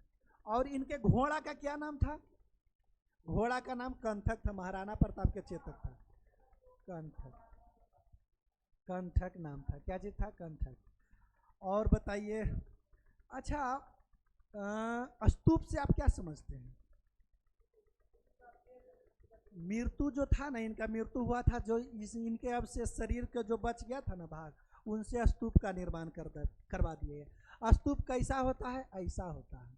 और इनके घोड़ा का क्या नाम था? घोड़ा का नाम कंठक था, महाराणा प्रताप के चेतक था। कंठक नाम था। क्या चीज था? कंठक। और बताइए, अच्छा स्तूप से आप क्या समझते हैं? मृत्यु जो था ना, इनका मृत्यु हुआ था, जो इनके अब से शरीर का जो बच गया था ना भाग, उनसे स्तूप का निर्माण करवा दिए। स्तूप कैसा होता है? ऐसा होता है,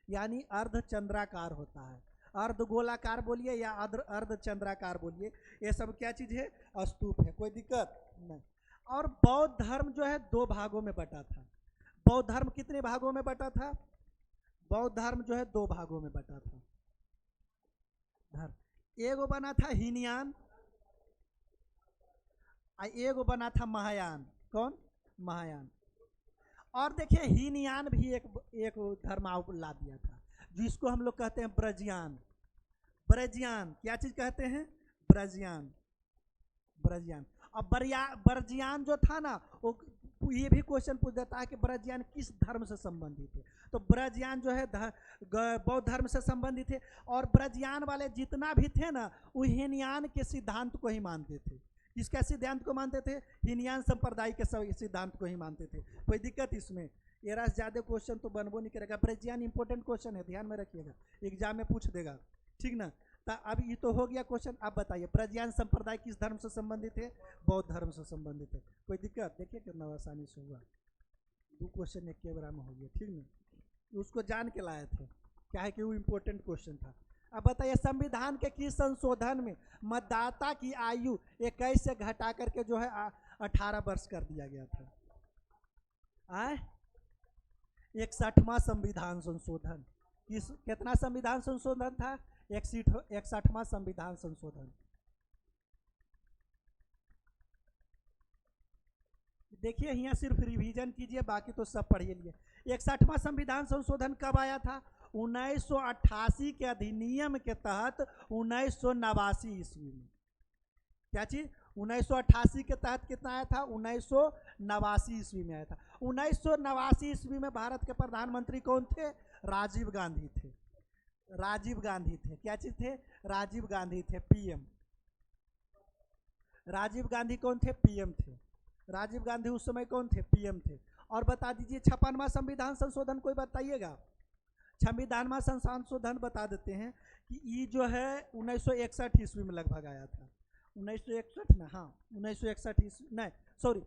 यानी अर्ध चंद्राकार होता है। अर्ध गोलाकार बोलिए या अर्ध चंद्राकार बोलिए, ये सब क्या चीज है? स्तूप है। कोई दिक्कत नहीं। और बौद्ध धर्म जो है 2 भागों में बटा था। बौद्ध धर्म कितने भागों में बटा था? बौद्ध धर्म जो है 2 भागों में बटा था धर्म। एगो बना था हीनयान, एगो बना था महायान। कौन? महायान। और देखिए हीनयान भी एक धर्म ला दिया था, जिसको हम लोग कहते हैं ब्रजियान। ब्रजियान क्या चीज कहते हैं? ब्रजियान। अब ब्रजियान जो था ना वो ये भी क्वेश्चन पूछ देता है कि ब्रजियान किस धर्म से संबंधित है। तो ब्रजियान जो है बौद्ध धर्म से संबंधित थे। और ब्रजियान वाले जितना भी थे ना वो हीनयान के सिद्धांत को ही मानते थे। किसका सिद्धांत को मानते थे? हीनयान संप्रदाय के सिद्धांत को ही मानते थे। कोई दिक्कत इसमें? ये रस ज्यादा क्वेश्चन तो बनबो नहीं करेगा। ब्रजियान इंपॉर्टेंट क्वेश्चन है, ध्यान में रखिएगा, एग्जाम में पूछ देगा, ठीक ना। तो अब ये तो हो गया क्वेश्चन। आप बताइए ब्रजियान संप्रदाय किस धर्म से संबंधित है? बौद्ध धर्म से संबंधित है। कोई दिक्कत? देखिए कितना आसानी से हुआ, 2 क्वेश्चन एक के बराबर हो गया, ठीक ना। उसको जान के लाए थे, क्या है कि वो इम्पोर्टेंट क्वेश्चन था। अब बताइए संविधान के किस संशोधन में मतदाता की आयु 21 से घटा करके जो है 18 वर्ष कर दिया गया था? 61वां संविधान संशोधन। कितना संविधान संशोधन था? 61वां संविधान संशोधन। देखिए यहाँ सिर्फ रिवीजन कीजिए, बाकी तो सब पढ़िए लिए। 61वां संविधान संशोधन कब आया था? 1988 के अधिनियम के तहत 1989 ईस्वी में। क्या चीज? 1988 के तहत कितना आया था? 1989 ईस्वी में आया था। 1989 ईस्वी में भारत के प्रधानमंत्री कौन थे? राजीव गांधी थे। राजीव गांधी थे। क्या चीज थे? राजीव गांधी थे, PM। राजीव गांधी कौन थे? PM थे। राजीव गांधी उस समय कौन थे? PM थे। और बता दीजिए 56वां संविधान संशोधन कोई बताइएगा? संविधान संशोधन बता देते हैं कि ये जो है 1961 ईस्वी में लगभग आया था। 1961 ना, हाँ 1961 ईस्वी, नहीं सॉरी,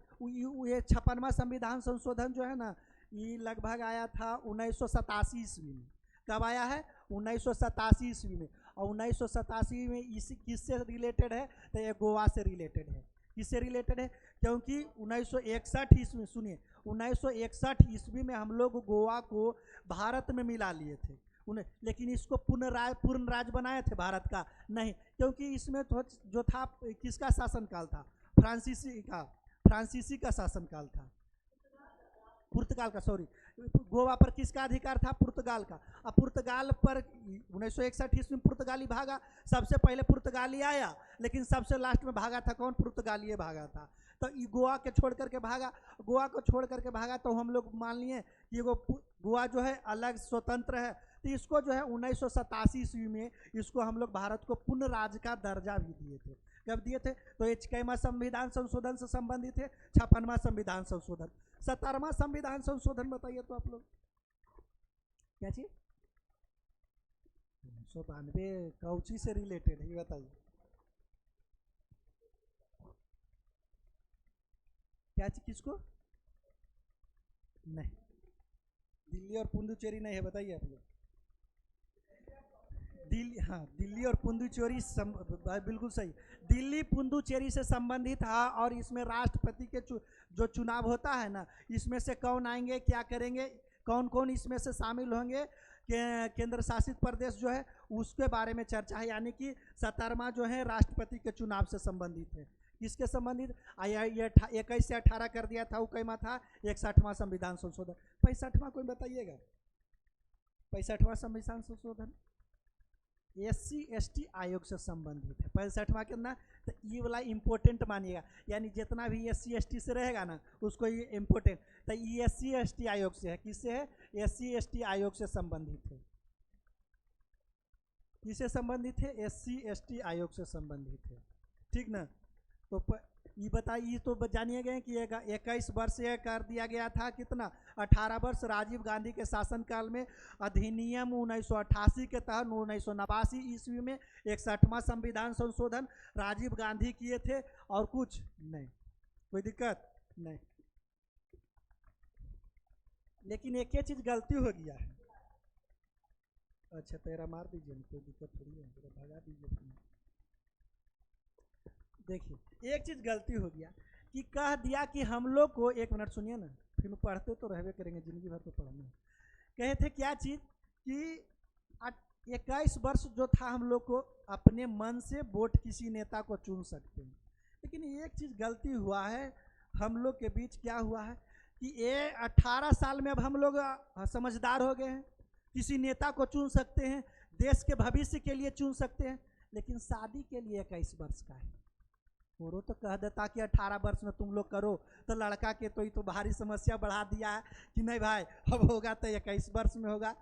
ये 56वां संविधान संशोधन जो है ना ये लगभग आया था 1987 ईस्वी में। कब आया है? 1987 ईस्वी में। और 1987 में इसी किससे रिलेटेड है? तो ये गोवा से रिलेटेड है। किससे रिलेटेड है? क्योंकि 1961 ईस्वी, सुनिए, 1961 ईस्वी में हम लोग गोवा को भारत में मिला लिए थे उन्हें, लेकिन इसको पूर्ण राज्य बनाए थे भारत का? नहीं, क्योंकि इसमें तो जो था किसका शासनकाल था? फ्रांसीसी का शासनकाल था, पुर्तगाल का, सॉरी। गोवा पर किसका अधिकार था? पुर्तगाल का। अब पुर्तगाल पर 1961 ईस्वी में पुर्तगाली भागा। सबसे पहले पुर्तगाली आया, लेकिन सबसे लास्ट में भागा था कौन? पुर्तगाली भागा था। तो गोवा के छोड़ करके भागा। गोवा को छोड़ करके भागा तो हम लोग मान लिए कि गोवा जो है अलग स्वतंत्र है। तो इसको जो है 1987 ईस्वी में इसको हम लोग भारत को पूर्ण राज्य का दर्जा भी दिए थे। कब दिए थे? तो ये 61वां संविधान संशोधन से संबंधित है, 56वां संविधान संशोधन। 70वां संविधान संशोधन बताइए तो आप लोग क्या चीज? 92 कौची से रिलेटेड है ये बताइए, क्या चीज? किसको? नहीं, दिल्ली और पुडुचेरी नहीं है, बताइए आप लोग। दिल्ली, हाँ, दिल्ली और पुडुचेरी बिल्कुल सही। दिल्ली पुडुचेरी से संबंधित है। और इसमें राष्ट्रपति के जो चुनाव होता है ना, इसमें से कौन आएंगे, क्या करेंगे, कौन कौन इसमें से शामिल होंगे, केंद्र शासित प्रदेश जो है उसके बारे में चर्चा है। यानी कि 17वां जो है राष्ट्रपति के चुनाव से संबंधित है। किसके संबंधित? ये 21 से 18 कर दिया था, वो कैमा था 61वां संविधान संशोधन। 65वां कोई बताइएगा? 65वां संविधान संशोधन SC/ST आयोग से संबंधित है। 65वां कितना? तो ये वाला इम्पोर्टेंट मानिएगा, यानी जितना भी SC/ST से रहेगा ना उसको ये इम्पोर्टेंट। तो ये SC/ST आयोग से है। किससे है? SC/ST आयोग से संबंधित है। किससे संबंधित है? SC/ST आयोग से संबंधित है, ठीक ना। तो ये बताइए, तो जानिए गए कि 21 वर्ष यह कर दिया गया था, कितना? 18 वर्ष राजीव गांधी के शासनकाल में अधिनियम 1988 के तहत 1989 ईस्वी में 61वां संविधान संशोधन राजीव गांधी किए थे, और कुछ नहीं, कोई दिक्कत नहीं। लेकिन एक चीज गलती हो गया है। अच्छा, तेरा मार दीजिए, कोई दिक्कत थोड़ी है, भगा दीजिए। देखिए, एक चीज गलती हो गया कि कह दिया कि हम लोग को, एक मिनट सुनिए ना, फिर पढ़ते तो रहवे करेंगे, जिंदगी भर तो पढ़ना। कहे थे क्या चीज कि 21 वर्ष जो था हम लोग को अपने मन से वोट किसी नेता को चुन सकते हैं। लेकिन एक चीज गलती हुआ है हम लोग के बीच। क्या हुआ है कि ये 18 साल में अब हम लोग समझदार हो गए हैं, किसी नेता को चुन सकते हैं, देश के भविष्य के लिए चुन सकते हैं। लेकिन शादी के लिए 21 वर्ष का है। वो तो कह देता कि 18 वर्ष में तुम लोग करो, तो लड़का के तो ये तो भारी समस्या बढ़ा दिया है कि नहीं भाई, अब होगा तो 21 वर्ष में होगा।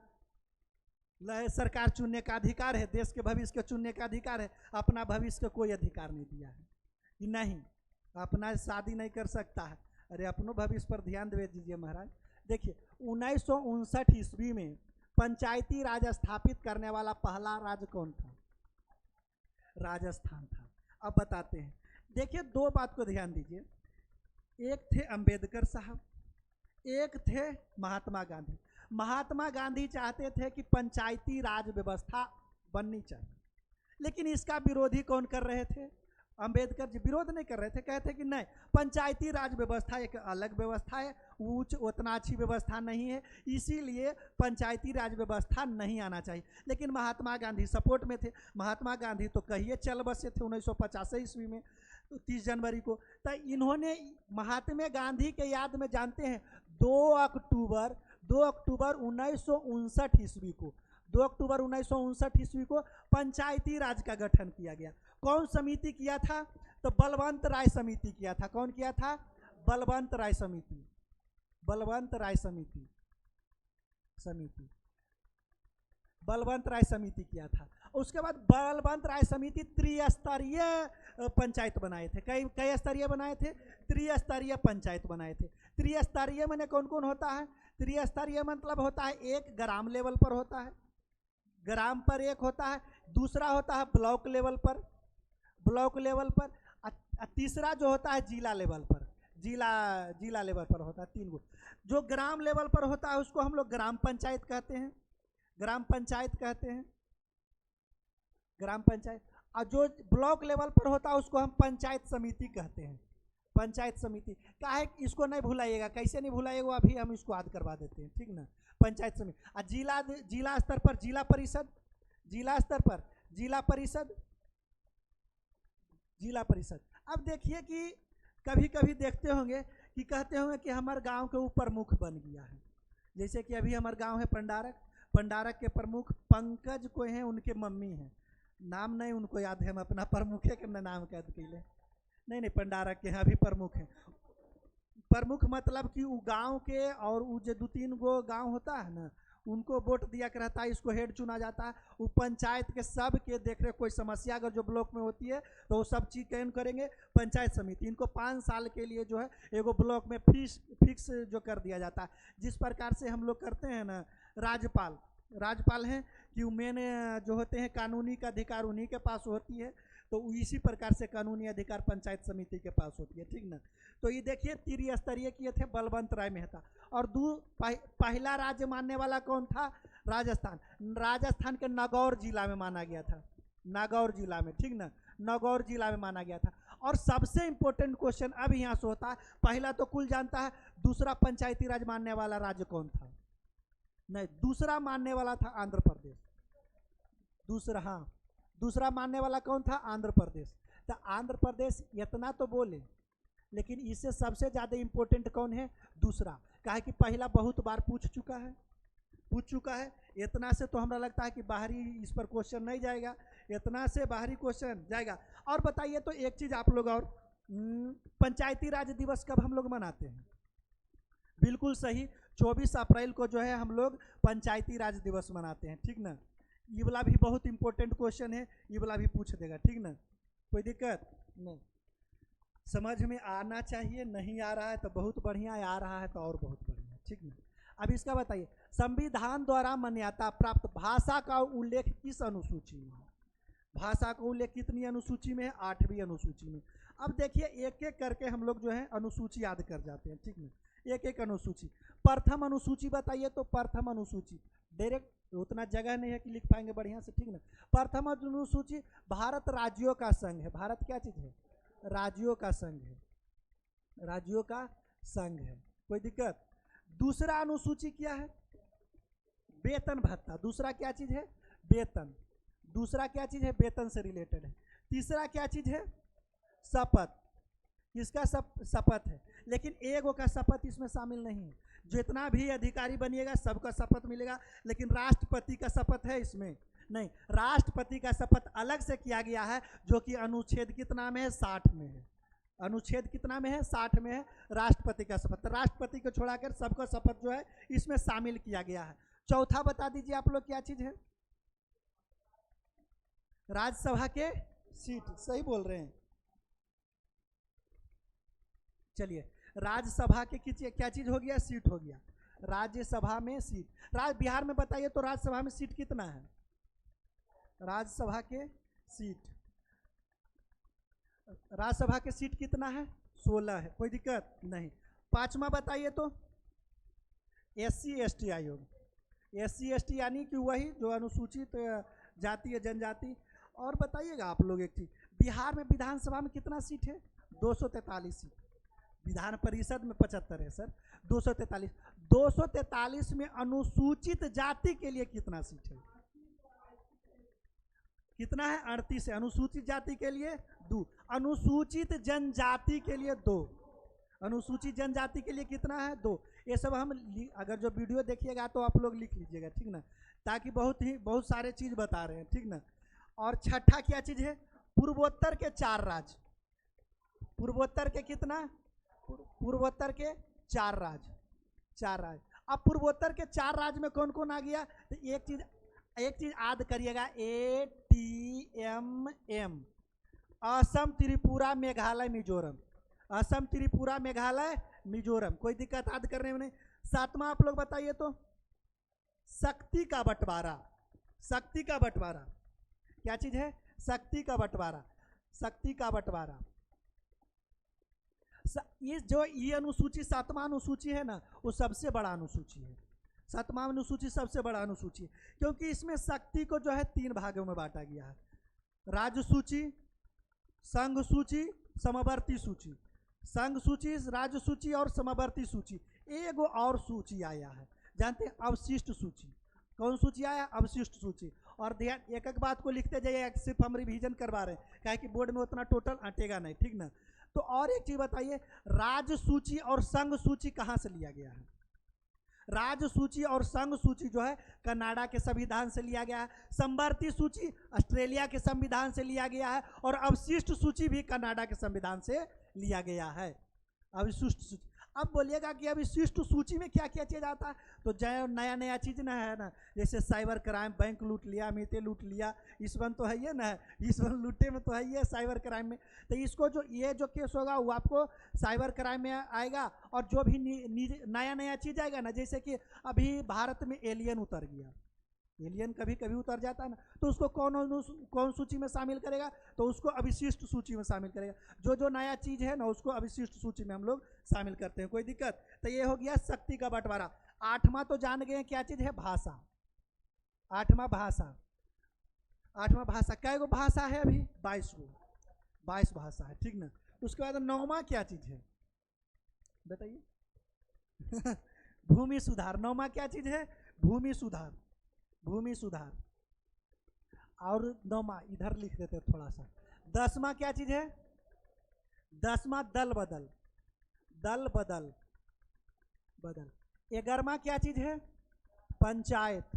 सरकार चुनने का अधिकार है, देश के भविष्य के चुनने का अधिकार है, अपना भविष्य का कोई अधिकार नहीं दिया है कि नहीं अपना शादी नहीं कर सकता है। अरे अपनों भविष्य पर ध्यान दे दीजिए महाराज। देखिए, 1959 ईस्वी में पंचायती राज स्थापित करने वाला पहला राज्य कौन था? राजस्थान था। अब बताते हैं। देखिए, दो बात को ध्यान दीजिए, एक थे अंबेडकर साहब, एक थे महात्मा गांधी। महात्मा गांधी चाहते थे कि पंचायती राज व्यवस्था बननी चाहिए, लेकिन इसका विरोधी कौन कर रहे थे? अंबेडकर जी विरोध नहीं कर रहे थे, कहते कि नहीं, पंचायती राज व्यवस्था एक अलग व्यवस्था है, उतना अच्छी व्यवस्था नहीं है, इसीलिए पंचायती राज व्यवस्था नहीं आना चाहिए। लेकिन महात्मा गांधी सपोर्ट में थे। महात्मा गांधी तो कहिए चल बसे थे 1985 ईस्वी में, तो 30 जनवरी को। तो इन्होंने महात्मा गांधी के याद में, जानते हैं, 2 अक्टूबर 1959 ईस्वी को, 2 अक्टूबर 1959 ईस्वी को पंचायती राज का गठन किया गया। कौन समिति किया था? तो बलवंत राय समिति किया था। कौन किया था? बलवंत राय समिति। बलवंत राय समिति बलवंत राय समिति किया था। उसके बाद बलवंत राय समिति त्रिस्तरीय पंचायत बनाए थे। कई स्तरीय बनाए थे? त्रिस्तरीय पंचायत बनाए थे। त्रिस्तरीय माने कौन कौन होता है? त्रिस्तरीय मतलब होता है, एक ग्राम लेवल पर होता है, ग्राम पर एक होता है, दूसरा होता है ब्लॉक लेवल पर, तीसरा जो होता है जिला लेवल पर। जिला जिला लेवल पर होता है 3 गो। जो ग्राम लेवल पर होता है उसको हम लोग ग्राम पंचायत कहते हैं, ग्राम पंचायत कहते हैं, ग्राम पंचायत। और जो ब्लॉक लेवल पर होता है उसको हम पंचायत समिति कहते हैं, पंचायत समिति। काहे इसको नहीं भुलाइएगा, कैसे नहीं भुलाइएगा अभी हम इसको याद करवा देते हैं, ठीक ना। पंचायत समिति। और जिला जिला स्तर पर जिला परिषद, जिला स्तर पर जिला परिषद, जिला परिषद। अब देखिए कि कभी कभी देखते होंगे कि कहते होंगे कि हमारे गांव के ऊपर प्रमुख बन गया है। जैसे कि अभी हमारे गांव है पंडारक, पंडारक के प्रमुख पंकज को हैं, उनके मम्मी हैं, नाम नहीं उनको याद है, हम अपना प्रमुख है कि नाम कैद कैले, नहीं नहीं पंडारक के हैं अभी प्रमुख हैं। प्रमुख मतलब कि वो गांव के और वो जो 2-3 गो गांव होता है ना उनको वोट दिया कर रहता है, इसको हेड चुना जाता है। वो पंचायत के सब के देख रेख, कोई समस्या अगर जो ब्लॉक में होती है तो वो सब चीज कैन करेंगे पंचायत समिति। इनको 5 साल के लिए जो है एगो ब्लॉक में फिक्स जो कर दिया जाता है। जिस प्रकार से हम लोग करते हैं ना राज्यपाल, राज्यपाल हैं कि मेन जो होते हैं कानूनी का अधिकार उन्हीं के पास होती है, तो इसी प्रकार से कानूनी अधिकार पंचायत समिति के पास होती है, ठीक ना। तो ये देखिए त्रिस्तरीय किए थे बलवंत राय मेहता। और पहला राज्य मानने वाला कौन था? राजस्थान। राजस्थान के नागौर जिला में माना गया था, नागौर जिला में, ठीक ना, नागौर जिला में माना गया था। और सबसे इंपॉर्टेंट क्वेश्चन अब यहाँ से होता है, पहला तो कुल जानता है, दूसरा पंचायती राज मानने वाला राज्य कौन था? नहीं, दूसरा मानने वाला था आंध्र प्रदेश। दूसरा, हाँ, दूसरा मानने वाला कौन था? आंध्र प्रदेश। तो आंध्र प्रदेश इतना तो बोले, लेकिन इससे सबसे ज्यादा इंपॉर्टेंट कौन है? दूसरा। कहा कि पहला बहुत बार पूछ चुका है, पूछ चुका है। इतना से तो हमरा लगता है कि बाहरी इस पर क्वेश्चन नहीं जाएगा, इतना से बाहरी क्वेश्चन जाएगा। और बताइए तो एक चीज आप लोग और, पंचायती राज दिवस कब हम लोग मनाते हैं? बिल्कुल सही, 24 अप्रैल को जो है हम लोग पंचायती राज दिवस मनाते हैं, ठीक ना। ये वाला भी बहुत इंपॉर्टेंट क्वेश्चन है, ये वाला भी पूछ देगा, ठीक ना, कोई दिक्कत नहीं। समझ में आना चाहिए, नहीं आ रहा है तो बहुत बढ़िया, आ रहा है तो और बहुत बढ़िया, ठीक ना। अब इसका बताइए, संविधान द्वारा मान्यता प्राप्त भाषा का उल्लेख किस अनुसूची में है? भाषा का उल्लेख कितनी अनुसूची में है? 8वीं अनुसूची में। अब देखिए एक एक करके हम लोग जो है अनुसूची याद कर जाते हैं, ठीक ना, एक एक अनुसूची। प्रथम अनुसूची बताइए तो प्रथम अनुसूची डायरेक्ट उतना जगह नहीं है कि लिख पाएंगे बढ़िया से, ठीक ना। प्रथम अनुसूची भारत राज्यों का संघ है। भारत क्या चीज है? राज्यों का संघ है, राज्यों का संघ है, कोई दिक्कत। दूसरा अनुसूची क्या है? वेतन भत्ता। दूसरा क्या चीज है? वेतन। दूसरा क्या चीज है? वेतन से रिलेटेड है। तीसरा क्या चीज है? शपथ। किसका शपथ है? लेकिन एगो का शपथ इसमें शामिल नहीं है। जितना भी अधिकारी बनिएगा सबका शपथ मिलेगा, लेकिन राष्ट्रपति का शपथ है इसमें नहीं। राष्ट्रपति का शपथ अलग से किया गया है, जो कि अनुच्छेद कितना में है? 60 में है। अनुच्छेद कितना में है? 60 में है राष्ट्रपति का शपथ। राष्ट्रपति को छोड़ाकर सबका शपथ जो है इसमें शामिल किया गया है। चौथा बता दीजिए आप लोग क्या चीज है? राज्यसभा के सीट। सही बोल रहे हैं। चलिए, राज्यसभा के क्या चीज हो गया? सीट हो गया। राज्यसभा में सीट। बिहार में बताइए तो राज्यसभा में सीट कितना है? राज्यसभा के सीट, राज्यसभा के सीट कितना है? 16 है, कोई दिक्कत नहीं। पांचवा बताइए तो SC ST आयोग। SC ST यानी कि वही जो अनुसूचित जाति या जनजाति। और बताइएगा आप लोग एक चीज, बिहार में विधानसभा में कितना सीट है? 243 सीट। विधान परिषद में 75 है सर, 243। 243 में अनुसूचित जाति के लिए कितना सीट है? कितना है? 38 है। अनुसूचित जाति के लिए 2, अनुसूचित जनजाति के लिए 2। अनुसूचित जनजाति के लिए कितना है? 2। ये सब हम अगर जो वीडियो देखिएगा तो आप लोग लिख लीजिएगा, ठीक ना, ताकि बहुत सारे चीज बता रहे हैं, ठीक ना। और छठा क्या चीज है? पूर्वोत्तर के 4 राज्य। पूर्वोत्तर के कितना? पूर्वोत्तर के 4 राज्य, 4 राज्य। अब पूर्वोत्तर के 4 राज्य में कौन कौन आ गया? तो एक चीज याद करिएगा, ATMM, असम, त्रिपुरा, मेघालय, मिजोरम। असम, त्रिपुरा, मेघालय, मिजोरम। कोई दिक्कत याद करने में नहीं। 7वां आप लोग बताइए तो शक्ति का बंटवारा। शक्ति का बंटवारा क्या चीज है? शक्ति का बंटवारा। शक्ति का बंटवारा। ये जो ये अनुसूची 7वां अनुसूची है ना, वो सबसे बड़ा अनुसूची है। 7वां अनुसूची सबसे बड़ा अनुसूची है, क्योंकि इसमें शक्ति को जो है 3 भागों में बांटा गया है। राज्य सूची, संघ सूची, समवर्ती सूची। संघ सूची, राज्य सूची और समवर्ती सूची। एक और सूची आया है, जानते हैं, अवशिष्ट सूची। कौन सूची आया? अवशिष्ट सूची। और ध्यान, एक एक बात को लिखते जाइए, सिर्फ हम रिवीजन करवा रहे हैं, क्या कि बोर्ड में उतना टोटल अटेगा नहीं, ठीक ना। तो और एक चीज बताइए, राज्य सूची और संघ सूची कहाँ से लिया गया है? राज्य सूची और संघ सूची जो है कनाडा के संविधान से लिया गया है। समवर्ती सूची ऑस्ट्रेलिया के संविधान से लिया गया है, और अवशिष्ट सूची भी कनाडा के संविधान से लिया गया है। अवशिष्ट सूची, अब बोलिएगा कि अवशिष्ट सूची में क्या क्या चीज आता है? तो जो नया नया चीज ना है ना, जैसे साइबर क्राइम, बैंक लूट लिया, मीते लूट लिया, इस वन तो है ये ना, इस वन लूटे में तो है ये साइबर क्राइम में। तो इसको जो ये जो केस होगा वो आपको साइबर क्राइम में आएगा। और जो भी नया नया चीज आएगा ना, जैसे कि अभी भारत में एलियन उतर गया, एलियन कभी कभी उतर जाता है ना, तो उसको कौन सूची में शामिल करेगा? तो उसको अवशिष्ट सूची में शामिल करेगा। जो जो नया चीज है ना, उसको अवशिष्ट सूची में हम लोग शामिल करते हैं। कोई दिक्कत? तो ये हो गया शक्ति का बंटवारा। 8वां तो जान गए क्या चीज है? भाषा। 8वां भाषा। 8वां भाषा, कै गो भाषा है अभी? 22 गो, 22 भाषा है, ठीक ना। उसके बाद 9वां क्या चीज है बताइए? भूमि सुधार। 9वां क्या चीज है? भूमि सुधार। भूमि सुधार। और 9वां इधर लिख देते थोड़ा सा। 10वां क्या चीज है? 10वां दल बदल। दल बदल बदल। 11वां क्या चीज है? पंचायत।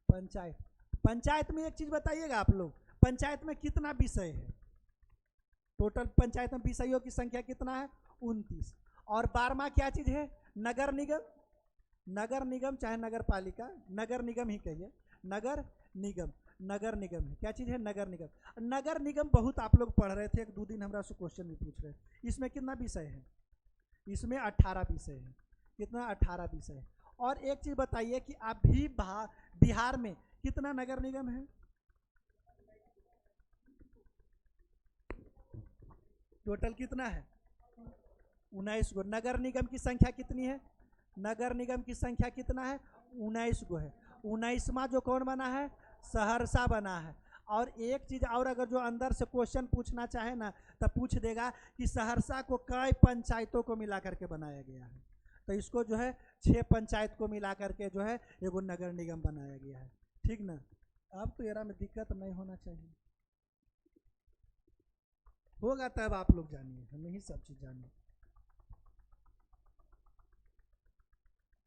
पंचायत। पंचायत में एक चीज बताइएगा आप लोग, पंचायत में कितना विषय है? टोटल पंचायत में विषयों की संख्या कितना है? 29। और 12वां क्या चीज है? नगर निगम। नगर निगम चाहे नगर पालिका, नगर निगम ही कहिए, नगर निगम। नगर निगम है, क्या चीज है? नगर निगम। नगर निगम बहुत आप लोग पढ़ रहे थे, 1-2 दिन हमरा से क्वेश्चन भी पूछ रहे थे। इसमें कितना विषय है? इसमें 18 विषय है। कितना? 18 विषय है। और एक चीज बताइए कि अभी बिहार में कितना नगर निगम है? टोटल कितना है? 19 गो। नगर निगम की संख्या कितनी है? नगर निगम की संख्या कितना है? 19 गो है। 19वां जो कौन बना है? सहरसा बना है। और एक चीज और, अगर जो अंदर से क्वेश्चन पूछना चाहे ना, तो पूछ देगा कि सहरसा को कई पंचायतों को मिला करके बनाया गया है? तो इसको जो है 6 पंचायत को मिला करके जो है एगो नगर निगम बनाया गया है, ठीक ना। अब तो एरा में दिक्कत नहीं होना चाहिए, होगा तब आप लोग जानिए, हमें ही सब चीज जानिए।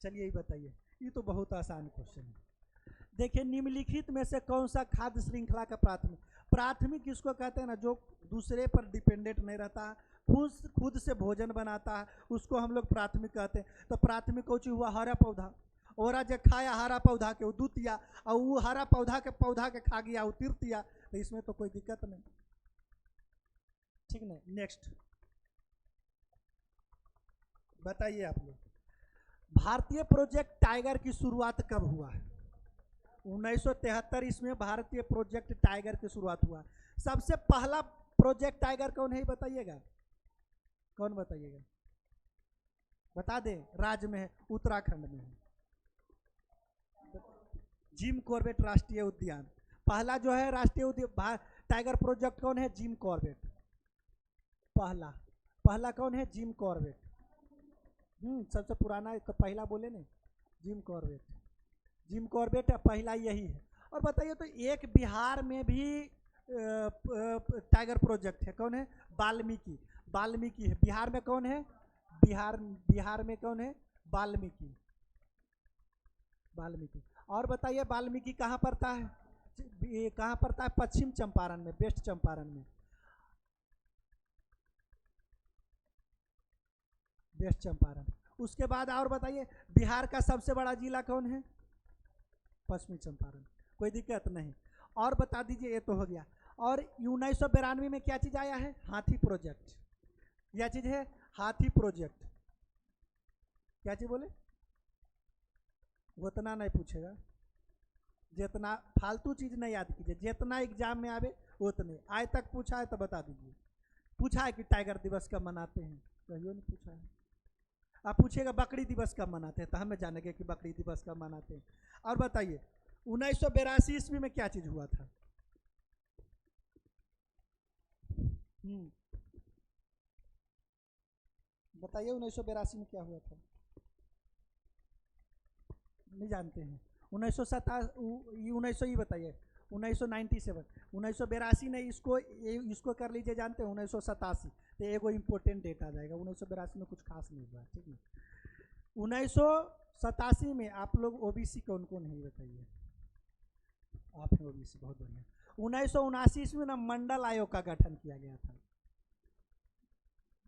चलिए ये बताइए, ये तो बहुत आसान क्वेश्चन है। देखिए, निम्नलिखित में से कौन सा खाद्य श्रृंखला का प्राथमिक? प्राथमिक किसको कहते हैं ना, जो दूसरे पर डिपेंडेंट नहीं रहता, खुद से भोजन बनाता है, उसको हम लोग प्राथमिक कहते हैं। तो प्राथमिक कौन हुआ? हरा पौधा। ओरा जो खाया हरा पौधा के वो द्वितीय, और वो हरा पौधा के खा गया वो तृतीय। तो इसमें तो कोई दिक्कत नहीं, ठीक ना। नेक्स्ट बताइए आप लोग, भारतीय प्रोजेक्ट टाइगर की शुरुआत कब हुआ है? 1973 इसमें भारतीय प्रोजेक्ट टाइगर की शुरुआत हुआ। सबसे पहला प्रोजेक्ट टाइगर कौन है बताइएगा? कौन बताइएगा? बता दें, राज्य में है, उत्तराखंड में है, जिम कॉर्बेट राष्ट्रीय उद्यान। पहला जो है राष्ट्रीय उद्यान टाइगर प्रोजेक्ट कौन है? Jim Corbett. पहला कौन है? Jim Corbett. सबसे पुराना तो पहला बोले नहीं, जिम कॉर्बेट। जिम कॉर्बेट पहला यही है। और बताइए तो एक बिहार में भी टाइगर प्रोजेक्ट है, कौन है? वाल्मीकि। वाल्मीकि है बिहार में। कौन है? बिहार में कौन है? वाल्मीकि। वाल्मीकि। और बताइए वाल्मीकि कहाँ पड़ता है? ये कहाँ पड़ता है? पश्चिम चंपारण में, वेस्ट चंपारण में, वेस्ट चंपारण। उसके बाद और बताइए, बिहार का सबसे बड़ा जिला कौन है? पश्चिमी चंपारण। कोई दिक्कत नहीं। और बता दीजिए, ये तो हो गया। और 1992 में क्या चीज आया है? हाथी प्रोजेक्ट। क्या चीज है? हाथी प्रोजेक्ट। क्या चीज बोले? उतना नहीं पूछेगा, जितना फालतू चीज नहीं याद कीजिए, जितना एग्जाम में आवे उतने। आज तक पूछा है तो बता दीजिए, पूछा है कि टाइगर दिवस कब मनाते हैं? कहियो नहीं पूछा है। आप पूछिएगा बकरी दिवस कब मनाते हैं तो हमें जानेंगे कि बकरी दिवस कब मनाते हैं। और बताइए 1982 ईस्वी में क्या चीज हुआ था? बताइए 1982 में क्या हुआ था? नहीं जानते हैं? 19 ही बताइए। 1997 1982 नहीं, इसको कर लीजिए, जानते हैं 1987, तो एगो इम्पोर्टेंट डेट आ जाएगा। 1982 में कुछ खास नहीं हुआ, ठीक है। 1987 में आप लोग ओबीसी कौन कौन है बताइए? आप हैं ओबीसी, बहुत बढ़िया। 1979 ईस्वी में ना मंडल आयोग का गठन किया गया था।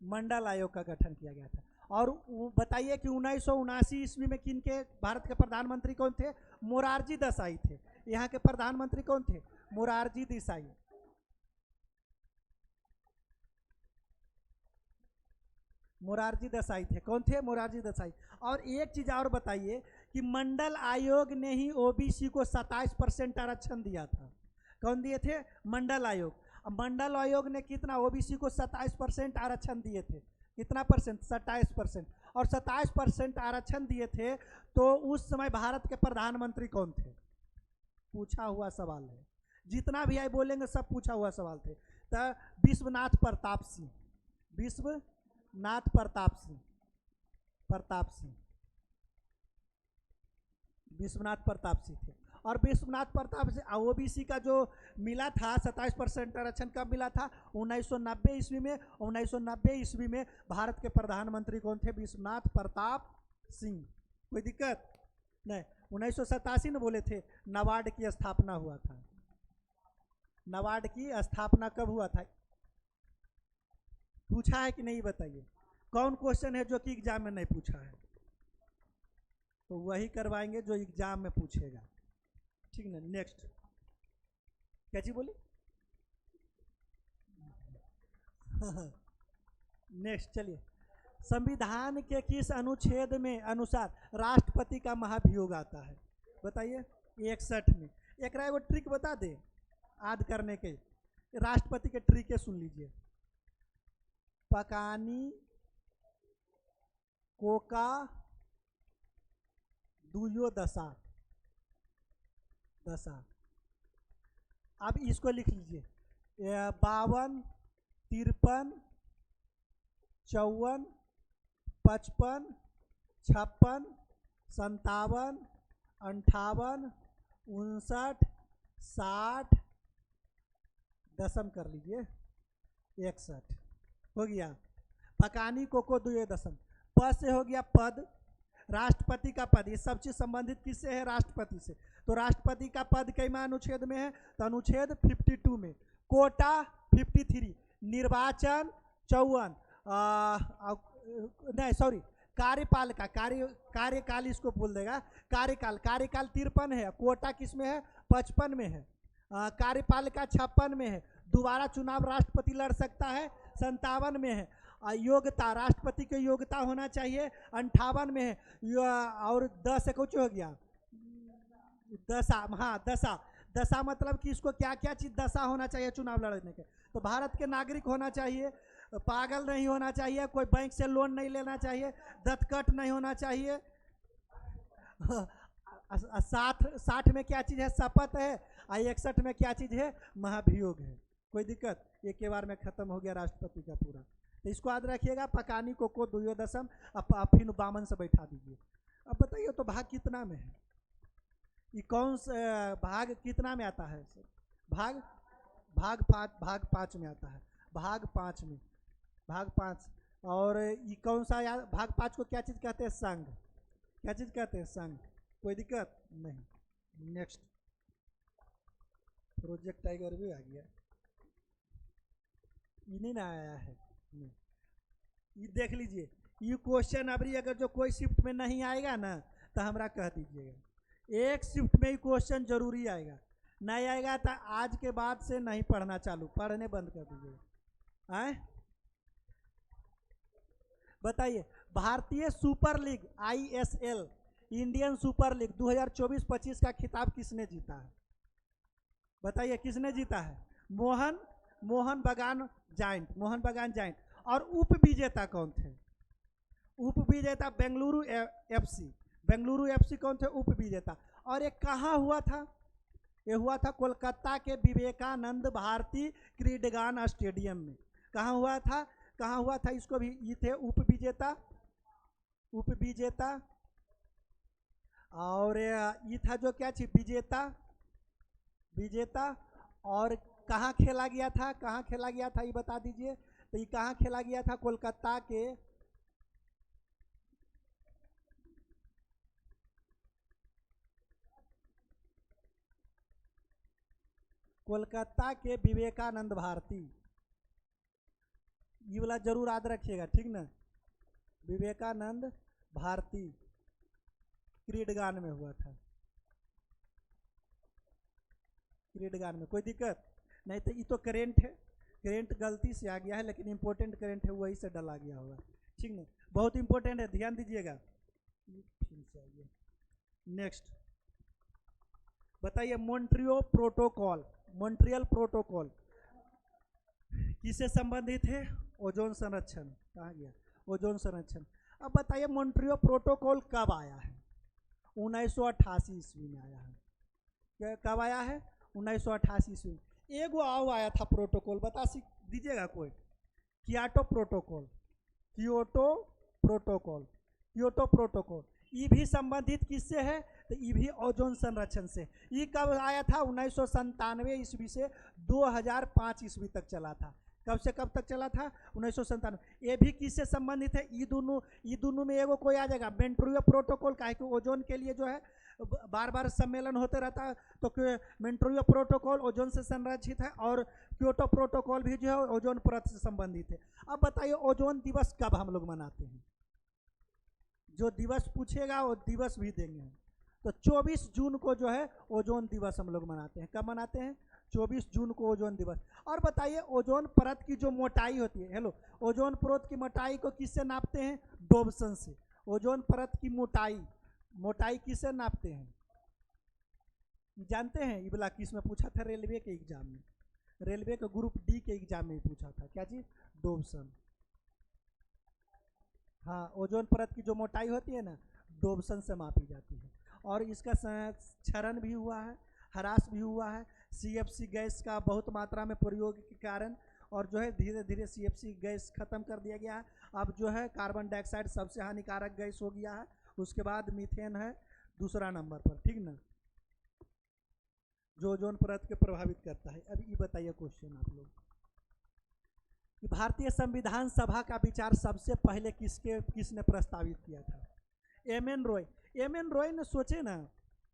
मंडल आयोग का गठन किया गया था। और बताइए कि 1979 ईस्वी में किन के भारत के प्रधानमंत्री कौन थे? मोरारजी देसाई थे। यहाँ के प्रधानमंत्री कौन थे? मोरारजी देसाई। मोरारजी देसाई थे। कौन थे? मोरारजी देसाई। और एक चीज और बताइए कि मंडल आयोग ने ही ओबीसी को 27% आरक्षण दिया था। कौन दिए थे? मंडल आयोग। मंडल आयोग ने कितना ओबीसी को 27% आरक्षण दिए थे? कितना परसेंट? 27%। और 27% आरक्षण दिए थे तो उस समय भारत के प्रधानमंत्री कौन थे? पूछा हुआ सवाल है, जितना भी आए बोलेंगे सब पूछा हुआ सवाल थे। तो विश्वनाथ प्रताप सिंह। विश्वनाथ प्रताप सिंह। प्रताप सिंह। विश्वनाथ प्रताप सिंह थे। और विश्वनाथ प्रताप सिंह ओबीसी का जो मिला था 27% आरक्षण कब मिला था? 1990 ईस्वी में। 1990 ईस्वी में भारत के प्रधानमंत्री कौन थे? विश्वनाथ प्रताप सिंह। कोई दिक्कत नहीं। 1987 में बोले थे नाबार्ड की स्थापना हुआ था। नाबार्ड की स्थापना कब हुआ था? पूछा है कि नहीं बताइए? कौन क्वेश्चन है जो कि एग्जाम में नहीं पूछा है? तो वही करवाएंगे जो एग्जाम में पूछेगा, ठीक ना। नेक्स्ट क्या चीज बोली? नेक्स्ट चलिए। संविधान के किस अनुच्छेद में अनुसार राष्ट्रपति का महाभियोग आता है? बताइए। 61 में। एक एगो ट्रिक बता दे याद करने के। राष्ट्रपति के ट्रिक सुन लीजिए। पकानी कोका दुयो दशा। अब इसको लिख लीजिए। 52 53 54 55 56 57 58 59 60 दशम कर लीजिए 61 हो गया। पकानी कोको दुए दशम। पद से हो गया पद, राष्ट्रपति का पद। ये सब चीज संबंधित किससे है? राष्ट्रपति से। तो राष्ट्रपति का पद कैमा अनुच्छेद में है? तो अनुच्छेद 52 में। कोटा 53, निर्वाचन 54, नहीं सॉरी, कार्यपालिका कार्यकाल इसको बोल देगा। कार्यकाल 53 है। कोटा किस में है? 55 में है। कार्यपालिका 56 में है। दोबारा चुनाव राष्ट्रपति लड़ सकता है 57 में है। योग्यता राष्ट्रपति की योग्यता होना चाहिए 58 में है। और 10 से कुछ हो गया दशा। हाँ दशा मतलब कि इसको क्या क्या चीज दशा होना चाहिए चुनाव लड़ने के? तो भारत के नागरिक होना चाहिए, पागल नहीं होना चाहिए, कोई बैंक से लोन नहीं लेना चाहिए, दत्तकट नहीं होना चाहिए। 60 में क्या चीज है? शपथ है। 61 में क्या चीज है? महाभियोग है। कोई दिक्कत? एक के बार में खत्म हो गया राष्ट्रपति का पूरा। तो इसको याद रखिएगा। पकानी को दुयो दशम। अब फिर 52 से बैठा दीजिए। अब बताइए तो भाग कितना में है? ये कौन सा भाग कितना में आता है? भाग 5 में आता है। भाग 5 में। भाग 5। और ये कौन सा भाग 5 को क्या चीज कहते हैं? संघ। क्या चीज कहते हैं? संघ। कोई दिक्कत नहीं। नेक्स्ट। प्रोजेक्ट टाइगर भी आ गया। ये नहीं ना आया है? नहीं। ये देख लीजिए। ये क्वेश्चन अभी अगर जो कोई शिफ्ट में नहीं आएगा ना तो हमरा कह दीजिएगा। एक शिफ्ट में ही क्वेश्चन जरूरी आएगा। नहीं आएगा तो आज के बाद से नहीं पढ़ना चालू, पढ़ने बंद कर दीजिएगा। आए बताइए। भारतीय super league ISL Indian super league 2024-25 का खिताब किसने जीता है? बताइए किसने जीता है? मोहन मोहन बागान जाइंट। और उप विजेता कौन थे? उप विजेता बेंगलुरु एफसी कौन थे? उप विजेता। और ये कहाँ हुआ था? ये हुआ था कोलकाता के विवेकानंद भारती क्रीडगान स्टेडियम में। कहाँ हुआ था? इसको भी ये थे उप विजेता। और ये था जो क्या चीज, विजेता। और कहाँ खेला गया था ये बता दीजिए। तो ये कहाँ खेला गया था? कोलकाता के विवेकानंद भारती, ये वाला जरूर याद रखिएगा, ठीक ना? विवेकानंद भारती क्रीडगान में हुआ था, क्रीडगान में। कोई दिक्कत नहीं? तो ये तो करेंट है, करेंट गलती से आ गया है, लेकिन इंपॉर्टेंट करेंट है, वही से डला गया होगा, ठीक ना? बहुत इंपॉर्टेंट है, ध्यान दीजिएगा। नेक्स्ट बताइए, मॉन्ट्रियल प्रोटोकॉल किससे संबंधित है? ओजोन संरक्षण। कहाँ गया? ओजोन संरक्षण। अब बताइए मॉन्ट्रियल प्रोटोकॉल कब आया है? 1988 ईस्वी में आया है। कब आया है? 1988 ईस्वी में। एगो आओ आया था प्रोटोकॉल, बता दीजिएगा कोई? Kyoto protocol. ये भी संबंधित किससे है? तो ये भी ओजोन संरक्षण से। ये कब आया था? 1997 ईस्वी से 2005 ईस्वी तक चला था। कब से कब तक चला था? 1997। ये भी किससे संबंधित है? ये दोनों में एगो कोई आ जाएगा, मॉन्ट्रियल प्रोटोकॉल का है कि ओजोन के लिए जो है बार बार सम्मेलन होते रहता है, तो मॉन्ट्रियल प्रोटोकॉल ओजोन से संरक्षित है, और क्योटो प्रोटोकॉल भी जो है ओजोन परत से संबंधित है। अब बताइए ओजोन दिवस कब हम लोग मनाते हैं? जो दिवस पूछेगा वो दिवस भी देंगे हम। तो 24 जून को जो है ओजोन दिवस हम लोग मनाते हैं। कब मनाते हैं? 24 जून को ओजोन दिवस। और बताइए ओजोन परत की जो मोटाई होती है, ओजोन परत की मोटाई को किससे नापते हैं? डोबसन से। ओजोन परत की मोटाई किससे नापते हैं? जानते हैं? ये वाला किस में पूछा था? रेलवे के एग्जाम में, रेलवे के ग्रुप डी के एग्जाम में पूछा था। क्या चीज? डोबसन। हाँ, ओजोन परत की जो मोटाई होती है ना, डोबसन से मापी जाती है। और इसका क्षरण भी हुआ है, ह्रास भी हुआ है सीएफसी गैस का बहुत मात्रा में प्रयोग के कारण, और जो है धीरे धीरे सीएफसी गैस खत्म कर दिया गया है। अब जो है कार्बन डाइऑक्साइड सबसे हानिकारक गैस हो गया है, उसके बाद मीथेन है दूसरा नंबर पर, ठीक ना, जो ओजोन परत के प्रभावित करता है। अब ये बताइए क्वेश्चन आप लोग, भारतीय संविधान सभा का विचार सबसे पहले किसने प्रस्तावित किया था? एम एन रॉय ने सोचे ना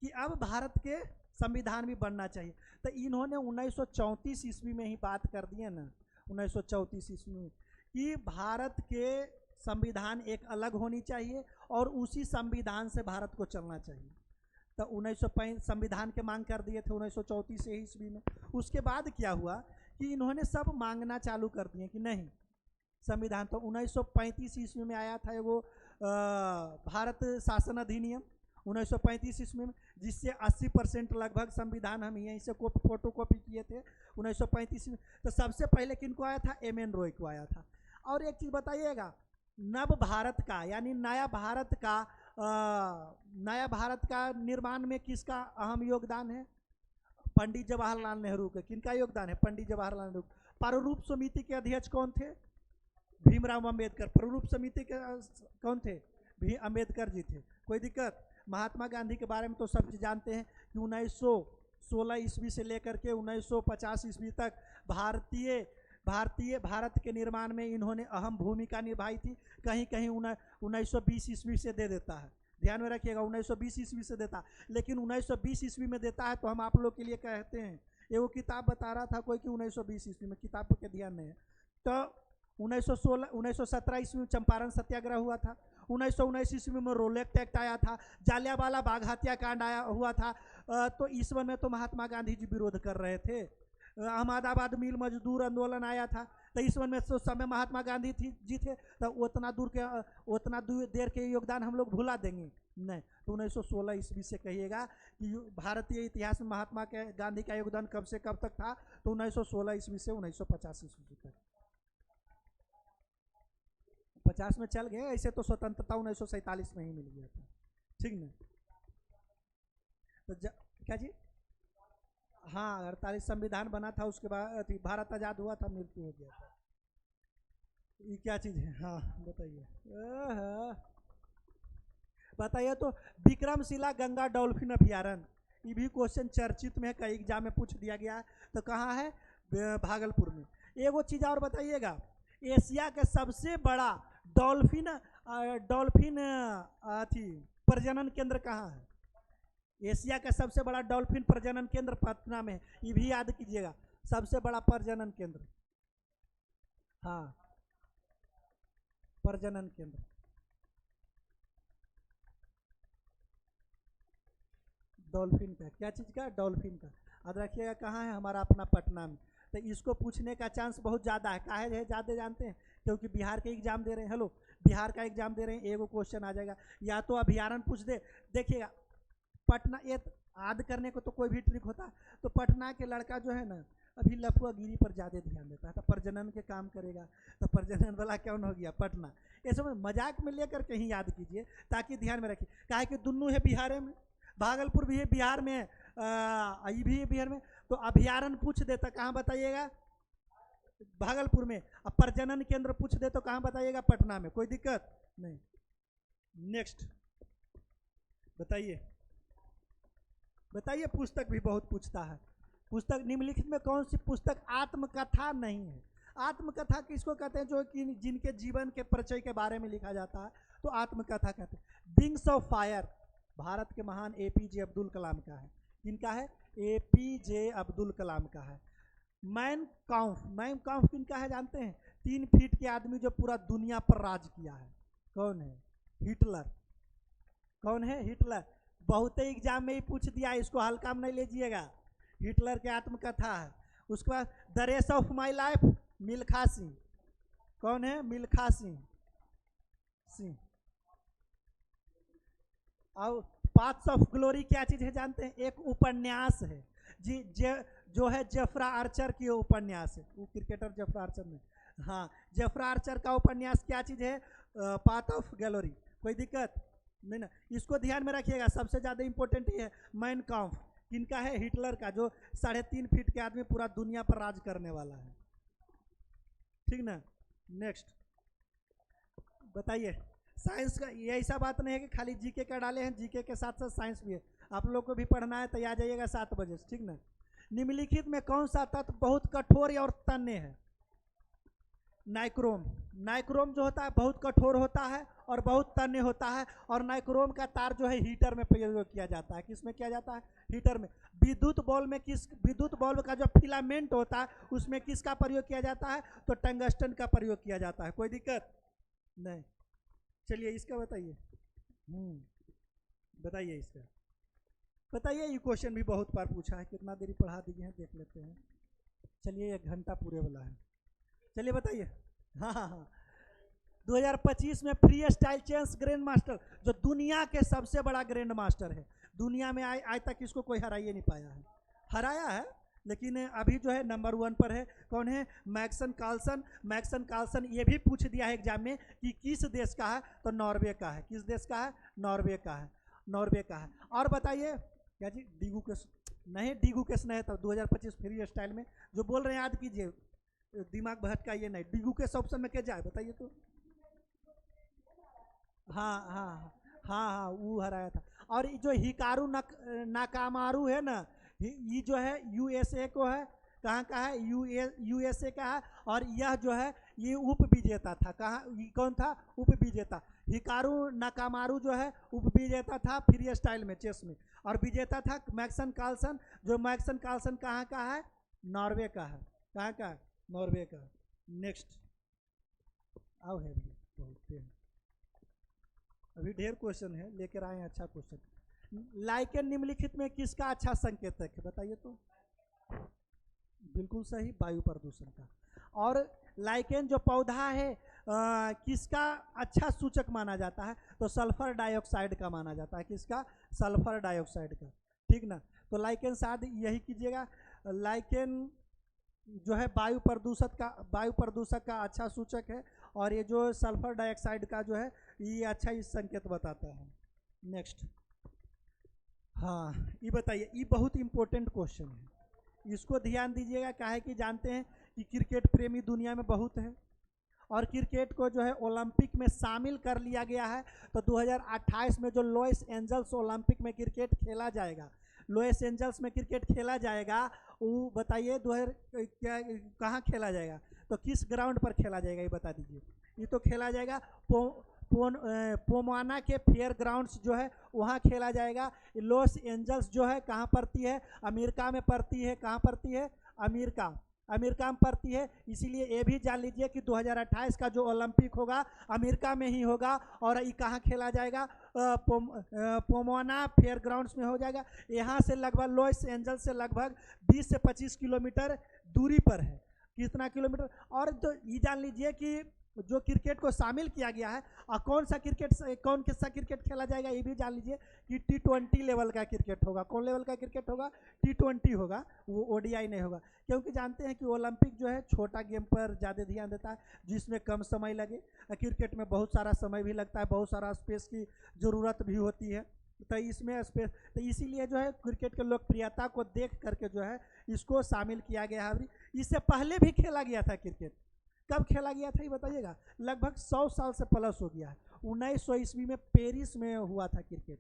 कि अब भारत के संविधान भी बनना चाहिए, तो इन्होंने 1934 ईस्वी में ही बात कर दिया ना, 1934 ईस्वी में, कि भारत के संविधान एक अलग होनी चाहिए और उसी संविधान से भारत को चलना चाहिए। तो 1905 संविधान के मांग कर दिए थे 1934 ईस्वी में। उसके बाद क्या हुआ कि इन्होंने सब मांगना चालू कर दिए कि नहीं संविधान। तो 1935 ईस्वी में आया था वो भारत शासन अधिनियम 1935 ईस्वी में, जिससे 80% लगभग संविधान हम यहीं से फोटो कॉपी किए थे 1935 में। तो सबसे पहले किनको आया था? एम एन रॉय को आया था। और एक चीज़ बताइएगा, नव भारत का यानी नया भारत का निर्माण में किसका अहम योगदान है? पंडित जवाहरलाल नेहरू के। किनका योगदान है? पंडित जवाहरलाल नेहरू। प्रारूप समिति के अध्यक्ष कौन थे? भीमराव अम्बेडकर। प्रारूप समिति के कौन थे? अम्बेडकर जी थे। कोई दिक्कत? महात्मा गांधी के बारे में तो सब जानते हैं कि 1916 ईस्वी से लेकर के 1950 ईस्वी तक भारत के निर्माण में इन्होंने अहम भूमिका निभाई थी। कहीं कहीं 1920 ईस्वी से दे देता है, ध्यान में रखिएगा, 1920 ईस्वी से देता, लेकिन 1920 ईस्वी में देता है तो हम आप लोग के लिए कहते हैं। एगो किताब बता रहा था कोई कि 1920 ईस्वी में, किताब के ध्यान नहीं है। तो 1917 ईस्वी में चंपारण सत्याग्रह हुआ था, 1919 ईस्वी में रोलेक्ट एक्ट आया था, जालियांवाला बाग हत्याकांड हुआ था। तो इस समय में तो महात्मा गांधी जी विरोध कर रहे थे। अहमदाबाद मिल मजदूर आंदोलन आया था, 23 में तो समय महात्मा गांधी जी थे, तो उतना देर के योगदान हम लोग भुला देंगे? नहीं। तो 1916 ईस्वी से कहिएगा कि भारतीय इतिहास में महात्मा गांधी का योगदान कब से कब तक था, तो 1916 ईस्वी से 1950 ईस्वी तक। 50 में चल गए, ऐसे तो स्वतंत्रता 1947 में ही मिल गया था, ठीक ना। तो क्या जी? हाँ, 48 संविधान बना था, उसके बाद भारत आजाद हुआ था, मृत्यु हो गया था। ये क्या चीज है? हाँ बताइए। बताइए तो विक्रमशिला गंगा डॉल्फिन अभ्यारण्य, ये भी क्वेश्चन चर्चित में है, कई एग्जाम में पूछ दिया गया है। तो कहाँ है? भागलपुर में। एगो चीज और बताइएगा, एशिया के सबसे बड़ा डॉल्फिन प्रजनन केंद्र कहाँ है? एशिया का सबसे बड़ा डॉल्फिन प्रजनन केंद्र पटना में है, ये भी याद कीजिएगा, सबसे बड़ा प्रजनन केंद्र। हाँ, प्रजनन केंद्र डॉल्फिन का। क्या चीज का? डॉल्फिन का। याद रखिएगा, कहाँ है? हमारा अपना पटना में। तो इसको पूछने का चांस बहुत ज़्यादा है। काहे है ज़्यादा जानते हैं? क्योंकि बिहार के एग्जाम दे रहे हैं। हेलो, बिहार का एग्जाम दे रहे हैं, एगो क्वेश्चन आ जाएगा, या तो अभ्यारण्य पूछ दे। देखिएगा, पटना ये याद करने को तो कोई भी ट्रिक होता है, तो पटना के लड़का जो है ना, अभी लफुआगिरी पर ज़्यादा ध्यान देता है, तो प्रजनन के काम करेगा, तो प्रजनन वाला कौन हो गया? पटना। ये सब मजाक में लेकर कहीं याद कीजिए, ताकि ध्यान में रखिए। काहे कि दोनों है बिहार में, भागलपुर भी है बिहार में, ये भी है बिहार में। तो अभ्यारण्य पूछ दे तो कहाँ बताइएगा? भागलपुर में। अब प्रजनन केंद्र पूछ दे तो कहाँ बताइएगा? पटना में। कोई दिक्कत नहीं। नेक्स्ट बताइए। बताइए, पुस्तक भी बहुत पूछता है। पुस्तक निम्नलिखित में कौन सी पुस्तक आत्मकथा नहीं है? आत्मकथा किसको कहते हैं? जो कि जिनके जीवन के परिचय के बारे में लिखा जाता है, तो आत्मकथा कहते हैं। विंग्स ऑफ फायर भारत के महान एपीजे अब्दुल कलाम का है। किनका है? एपीजे अब्दुल कलाम का है। मैन काउंफ किनका है जानते हैं? 3 फीट के आदमी जो पूरा दुनिया पर राज किया है। कौन है? हिटलर। कौन है? हिटलर। बहुत एग्जाम में ही पूछ दिया, इसको हल्का में नहीं लीजिएगा। हिटलर के आत्मकथा है। उसके बाद the race of my life Milkha Singh. कौन है? मिल्खा सिंह। और पाथ्स ऑफ ग्लोरी क्या चीज है जानते हैं? एक उपन्यास है जी, जो है जेफ्रा आर्चर की उपन्यास है। वो क्रिकेटर जेफ्रा आर्चर ने, हाँ, जेफ्रा आर्चर का उपन्यास क्या चीज है? Path of glory. कोई दिक्कत नहीं ना। इसको ध्यान में रखिएगा, सबसे ज्यादा इंपॉर्टेंट ये है। मैन काउंफ किनका है? हिटलर का, जो 3.5 फीट के आदमी पूरा दुनिया पर राज करने वाला है, ठीक ना। नेक्स्ट बताइए। साइंस का ये ऐसा बात नहीं है कि खाली जीके का डाले हैं, जीके के साथ साथ साइंस भी है। आप लोग को भी पढ़ना है तो आ जाइएगा 7 बजे, ठीक ना। निम्नलिखित में कौन सा तत्व बहुत कठोर और तन्य है? नाइक्रोम। नाइक्रोम जो होता है बहुत कठोर होता है और बहुत तन्य होता है, और नाइक्रोम का तार जो है हीटर में प्रयोग किया जाता है। किस में किया जाता है? हीटर में। विद्युत बल्ब का जो फिलामेंट होता है, उसमें किसका प्रयोग किया जाता है? तो टंगस्टन का प्रयोग किया जाता है। कोई दिक्कत नहीं। चलिए इसका बताइए। बताइए इसका। बताइए, ये क्वेश्चन भी बहुत बार पूछा है, कितना देरी पढ़ा दिए हैं देख लेते हैं। चलिए 1 घंटा पूरे वाला है। चलिए बताइए। हाँ, 2025 में freestyle chess grandmaster, जो दुनिया के सबसे बड़ा ग्रैंड मास्टर है, दुनिया में आज तक इसको कोई हराइए नहीं पाया है। हराया है लेकिन अभी जो है नंबर 1 पर है। कौन है? मैग्सन कार्लसन। ये भी पूछ दिया है एग्जाम में कि किस देश का है, तो नॉर्वे का है। किस देश का है? नॉर्वे का है। और बताइए क्या जी? डिगू केस नहीं था। 2025 फ्री स्टाइल में जो बोल रहे हैं याद कीजिए, दिमाग भटकाइए नहीं। डिगू केस ऑप्शन में क्या जाए बताइए तो। हाँ, वो हराया था। और जो हिकारू नाकामारू है ना, ये जो है यूएसए को है। कहाँ का है? यूएसए का है। और यह जो है ये उप विजेता था। कहाँ? कौन था? उप विजेता। हिकारू नाकामारू जो है उप विजेता था फ्री स्टाइल में, चेस में। और विजेता था मैग्सन कार्लसन, जो मैग्सन कार्लसन कहाँ का है? नॉर्वे का है। कहाँ का? नॉर्वे का। नेक्स्ट आओ है भी अभी ढेर क्वेश्चन है, लेकर आए हैं अच्छा क्वेश्चन। लाइकेन निम्नलिखित में किसका अच्छा संकेतक है? बताइए तो। बिल्कुल सही, वायु प्रदूषण का। और लाइकेन जो पौधा है किसका अच्छा सूचक माना जाता है? तो सल्फर डाइऑक्साइड का माना जाता है। किसका? सल्फर डाइऑक्साइड का। ठीक ना। तो लाइकेन शायद यही कीजिएगा, लाइकेन जो है वायु प्रदूषक का अच्छा सूचक है, और ये जो सल्फर डाइऑक्साइड का जो है ये अच्छा ही संकेत बताता है। नेक्स्ट, हाँ ये बताइए, ये बहुत इंपॉर्टेंट क्वेश्चन है, इसको ध्यान दीजिएगा। क्या है कि जानते हैं कि क्रिकेट प्रेमी दुनिया में बहुत है, और क्रिकेट को जो है ओलंपिक में शामिल कर लिया गया है। तो 2028 में जो लॉस एंजल्स ओलंपिक में क्रिकेट खेला जाएगा, लॉस एंजल्स में क्रिकेट खेला जाएगा, वो बताइए क्या कहाँ खेला जाएगा? तो किस ग्राउंड पर खेला जाएगा ये बता दीजिए। ये तो खेला जाएगा पोमाना के फेयर ग्राउंड्स जो है वहाँ खेला जाएगा। लॉस एंजल्स जो है कहाँ पड़ती है? अमेरिका में पड़ती है। कहाँ पड़ती है? अमेरिका में पड़ती है। इसीलिए ये भी जान लीजिए कि 2028 का जो ओलंपिक होगा अमेरिका में ही होगा। और ये कहाँ खेला जाएगा? पोमाना फेयर ग्राउंड्स में हो जाएगा। यहाँ से लगभग लॉस एंजल्स से लगभग 20 से 25 किलोमीटर दूरी पर है। कितना किलोमीटर? और तो ये जान लीजिए कि जो क्रिकेट को शामिल किया गया है, और कौन सा क्रिकेट खेला जाएगा ये भी जान लीजिए कि T20 लेवल का क्रिकेट होगा। कौन लेवल का क्रिकेट होगा? T20 होगा, वो ODI नहीं होगा। क्योंकि जानते हैं कि ओलंपिक जो है छोटा गेम पर ज़्यादा ध्यान देता है, जिसमें कम समय लगे। क्रिकेट में बहुत सारा समय भी लगता है, बहुत सारा स्पेस की ज़रूरत भी होती है। तो इसमें स्पेस, तो इसीलिए जो है क्रिकेट के लोकप्रियता को देख करके जो है इसको शामिल किया गया है। इससे पहले भी खेला गया था क्रिकेट। कब खेला गया था ये बताइएगा? लगभग 100 साल से प्लस हो गया है। 1900 ईस्वी में पेरिस में हुआ था क्रिकेट,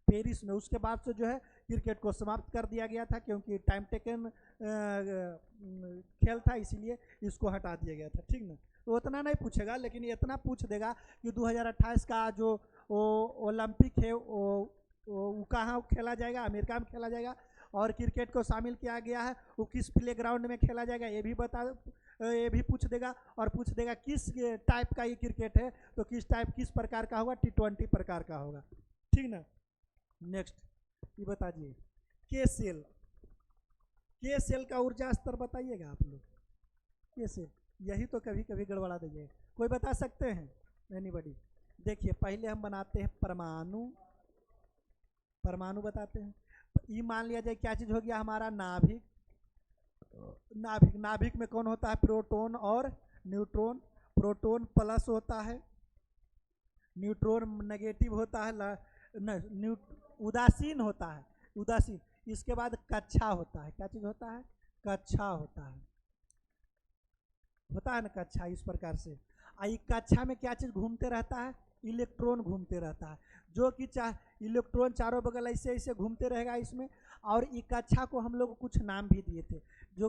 पेरिस में। उसके बाद से जो है क्रिकेट को समाप्त कर दिया गया था, क्योंकि टाइम टेकन खेल था, इसीलिए इसको हटा दिया गया था। ठीक ना। तो उतना नहीं पूछेगा, लेकिन इतना पूछ देगा कि 2028 का जो ओलंपिक है वो कहाँ खेला जाएगा? अमेरिका में खेला जाएगा। और क्रिकेट को शामिल किया गया है, वो किस प्ले ग्राउंड में खेला जाएगा ये भी पूछ देगा। और पूछ देगा किस टाइप का ये क्रिकेट है, तो किस प्रकार का होगा? T20 प्रकार का होगा। ठीक ना। नेक्स्ट, ये बता दिए के सेल का ऊर्जा स्तर बताइएगा आप लोग। के सेल, यही तो कभी कभी गड़बड़ा दीजिएगा। कोई बता सकते हैं? एनीबॉडी? देखिए, पहले हम बनाते हैं परमाणु बताते हैं। ये मान लिया जाए क्या चीज हो गया हमारा? नाभिक में कौन होता है? प्रोटॉन और न्यूट्रॉन। प्रोटॉन प्लस होता है, न्यूट्रॉन नेगेटिव होता है, उदासीन होता है, उदासीन। इसके बाद कक्षा होता है। क्या चीज होता है? कक्षा होता है ना, कक्षा। इस प्रकार से कक्षा में क्या चीज घूमते रहता है? इलेक्ट्रॉन घूमते रहता है, जो कि इलेक्ट्रॉन चारों बगल ऐसे ऐसे घूमते रहेगा इसमें। और इस कक्षा को हम लोग कुछ नाम भी दिए थे, जो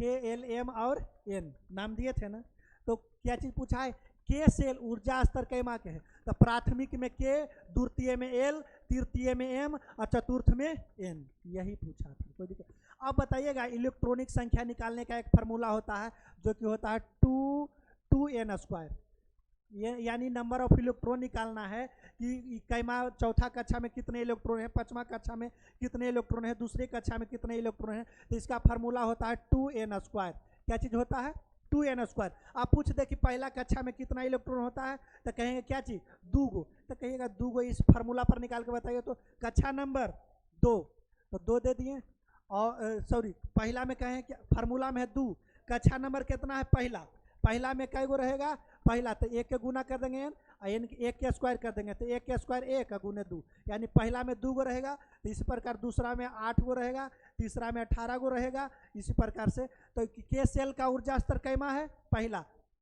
KLM और N नाम दिए थे ना। तो क्या चीज पूछा है? के सेल ऊर्जा स्तर कैमा के है? तो प्राथमिक में K, द्वितीय में L, तृतीय में M और चतुर्थ में N, यही पूछा था। कोई दिक्कत? अब बताइएगा, इलेक्ट्रॉनिक संख्या निकालने का एक फार्मूला होता है, जो कि होता है 2n²। यानी नंबर ऑफ इलेक्ट्रॉन निकालना है कि कैमा चौथा कक्षा में कितने इलेक्ट्रॉन है, पांचवा कक्षा में कितने इलेक्ट्रॉन है, दूसरे कक्षा में कितने इलेक्ट्रॉन है। तो इसका फार्मूला होता है 2n²। क्या चीज होता है? 2n²। आप पूछ दे कि पहला कक्षा में कितना इलेक्ट्रॉन होता है, तो कहेंगे क्या चीज? 2 गो। तो कहिएगा 2 गो, इस फार्मूला पर निकाल के बताइए। तो कक्षा नंबर 2, तो 2 दे दिए। और सॉरी, पहला में कहें क्या? फार्मूला में है 2, कक्षा नंबर कितना है? पहला में कै गो रहेगा? पहला, तो 1 के गुना कर देंगे n, और n 1 के स्क्वायर कर देंगे, तो 1 के स्क्वायर 1 गुने 2, यानी पहला में 2 गो रहेगा। तो इसी प्रकार दूसरा में 8 गो रहेगा, तीसरा में 18 गो रहेगा, इसी प्रकार से। तो के सेल का ऊर्जा स्तर कैमा है? पहला।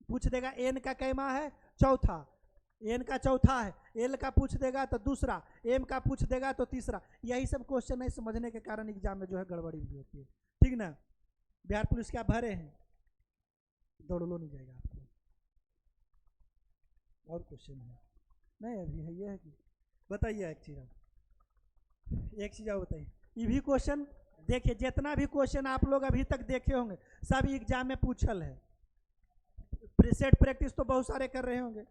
पूछ देगा n का कैमा है? चौथा। n का चौथा है। l का पूछ देगा तो दूसरा, m का पूछ देगा तो तीसरा। यही सब क्वेश्चन नहीं समझने के कारण एग्जाम में जो है गड़बड़ी भी होती है। ठीक ना। बिहार पुलिस क्या भरे हैं? दौड़ लो नहीं जाएगा आपको। और क्वेश्चन है? नहीं, अभी है ये है कि बताइए एक चीज और बताइए। ये भी क्वेश्चन देखिए, जितना भी क्वेश्चन आप लोग अभी तक देखे होंगे सब एग्जाम में पूछल है। प्रीसेट प्रैक्टिस तो बहुत सारे कर रहे होंगे,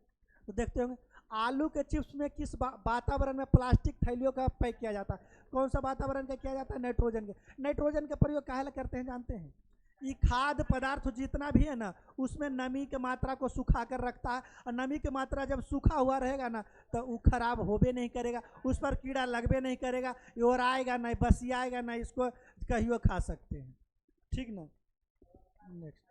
तो देखते होंगे। आलू के चिप्स में किस वातावरण में प्लास्टिक थैलियों का पैक किया जाता है? कौन सा वातावरण का किया जाता है? नाइट्रोजन के। नाइट्रोजन का प्रयोग काहे ला करते हैं जानते हैं? ये खाद्य पदार्थ जितना भी है ना, उसमें नमी की मात्रा को सुखा कर रखता है, और नमी की मात्रा जब सूखा हुआ रहेगा ना, तो वो खराब होबे नहीं करेगा, उस पर कीड़ा लगबे नहीं करेगा, और आएगा नहीं, बसियाएगा नहीं, इसको कहियो खा सकते हैं। ठीक ना। नेक्स्ट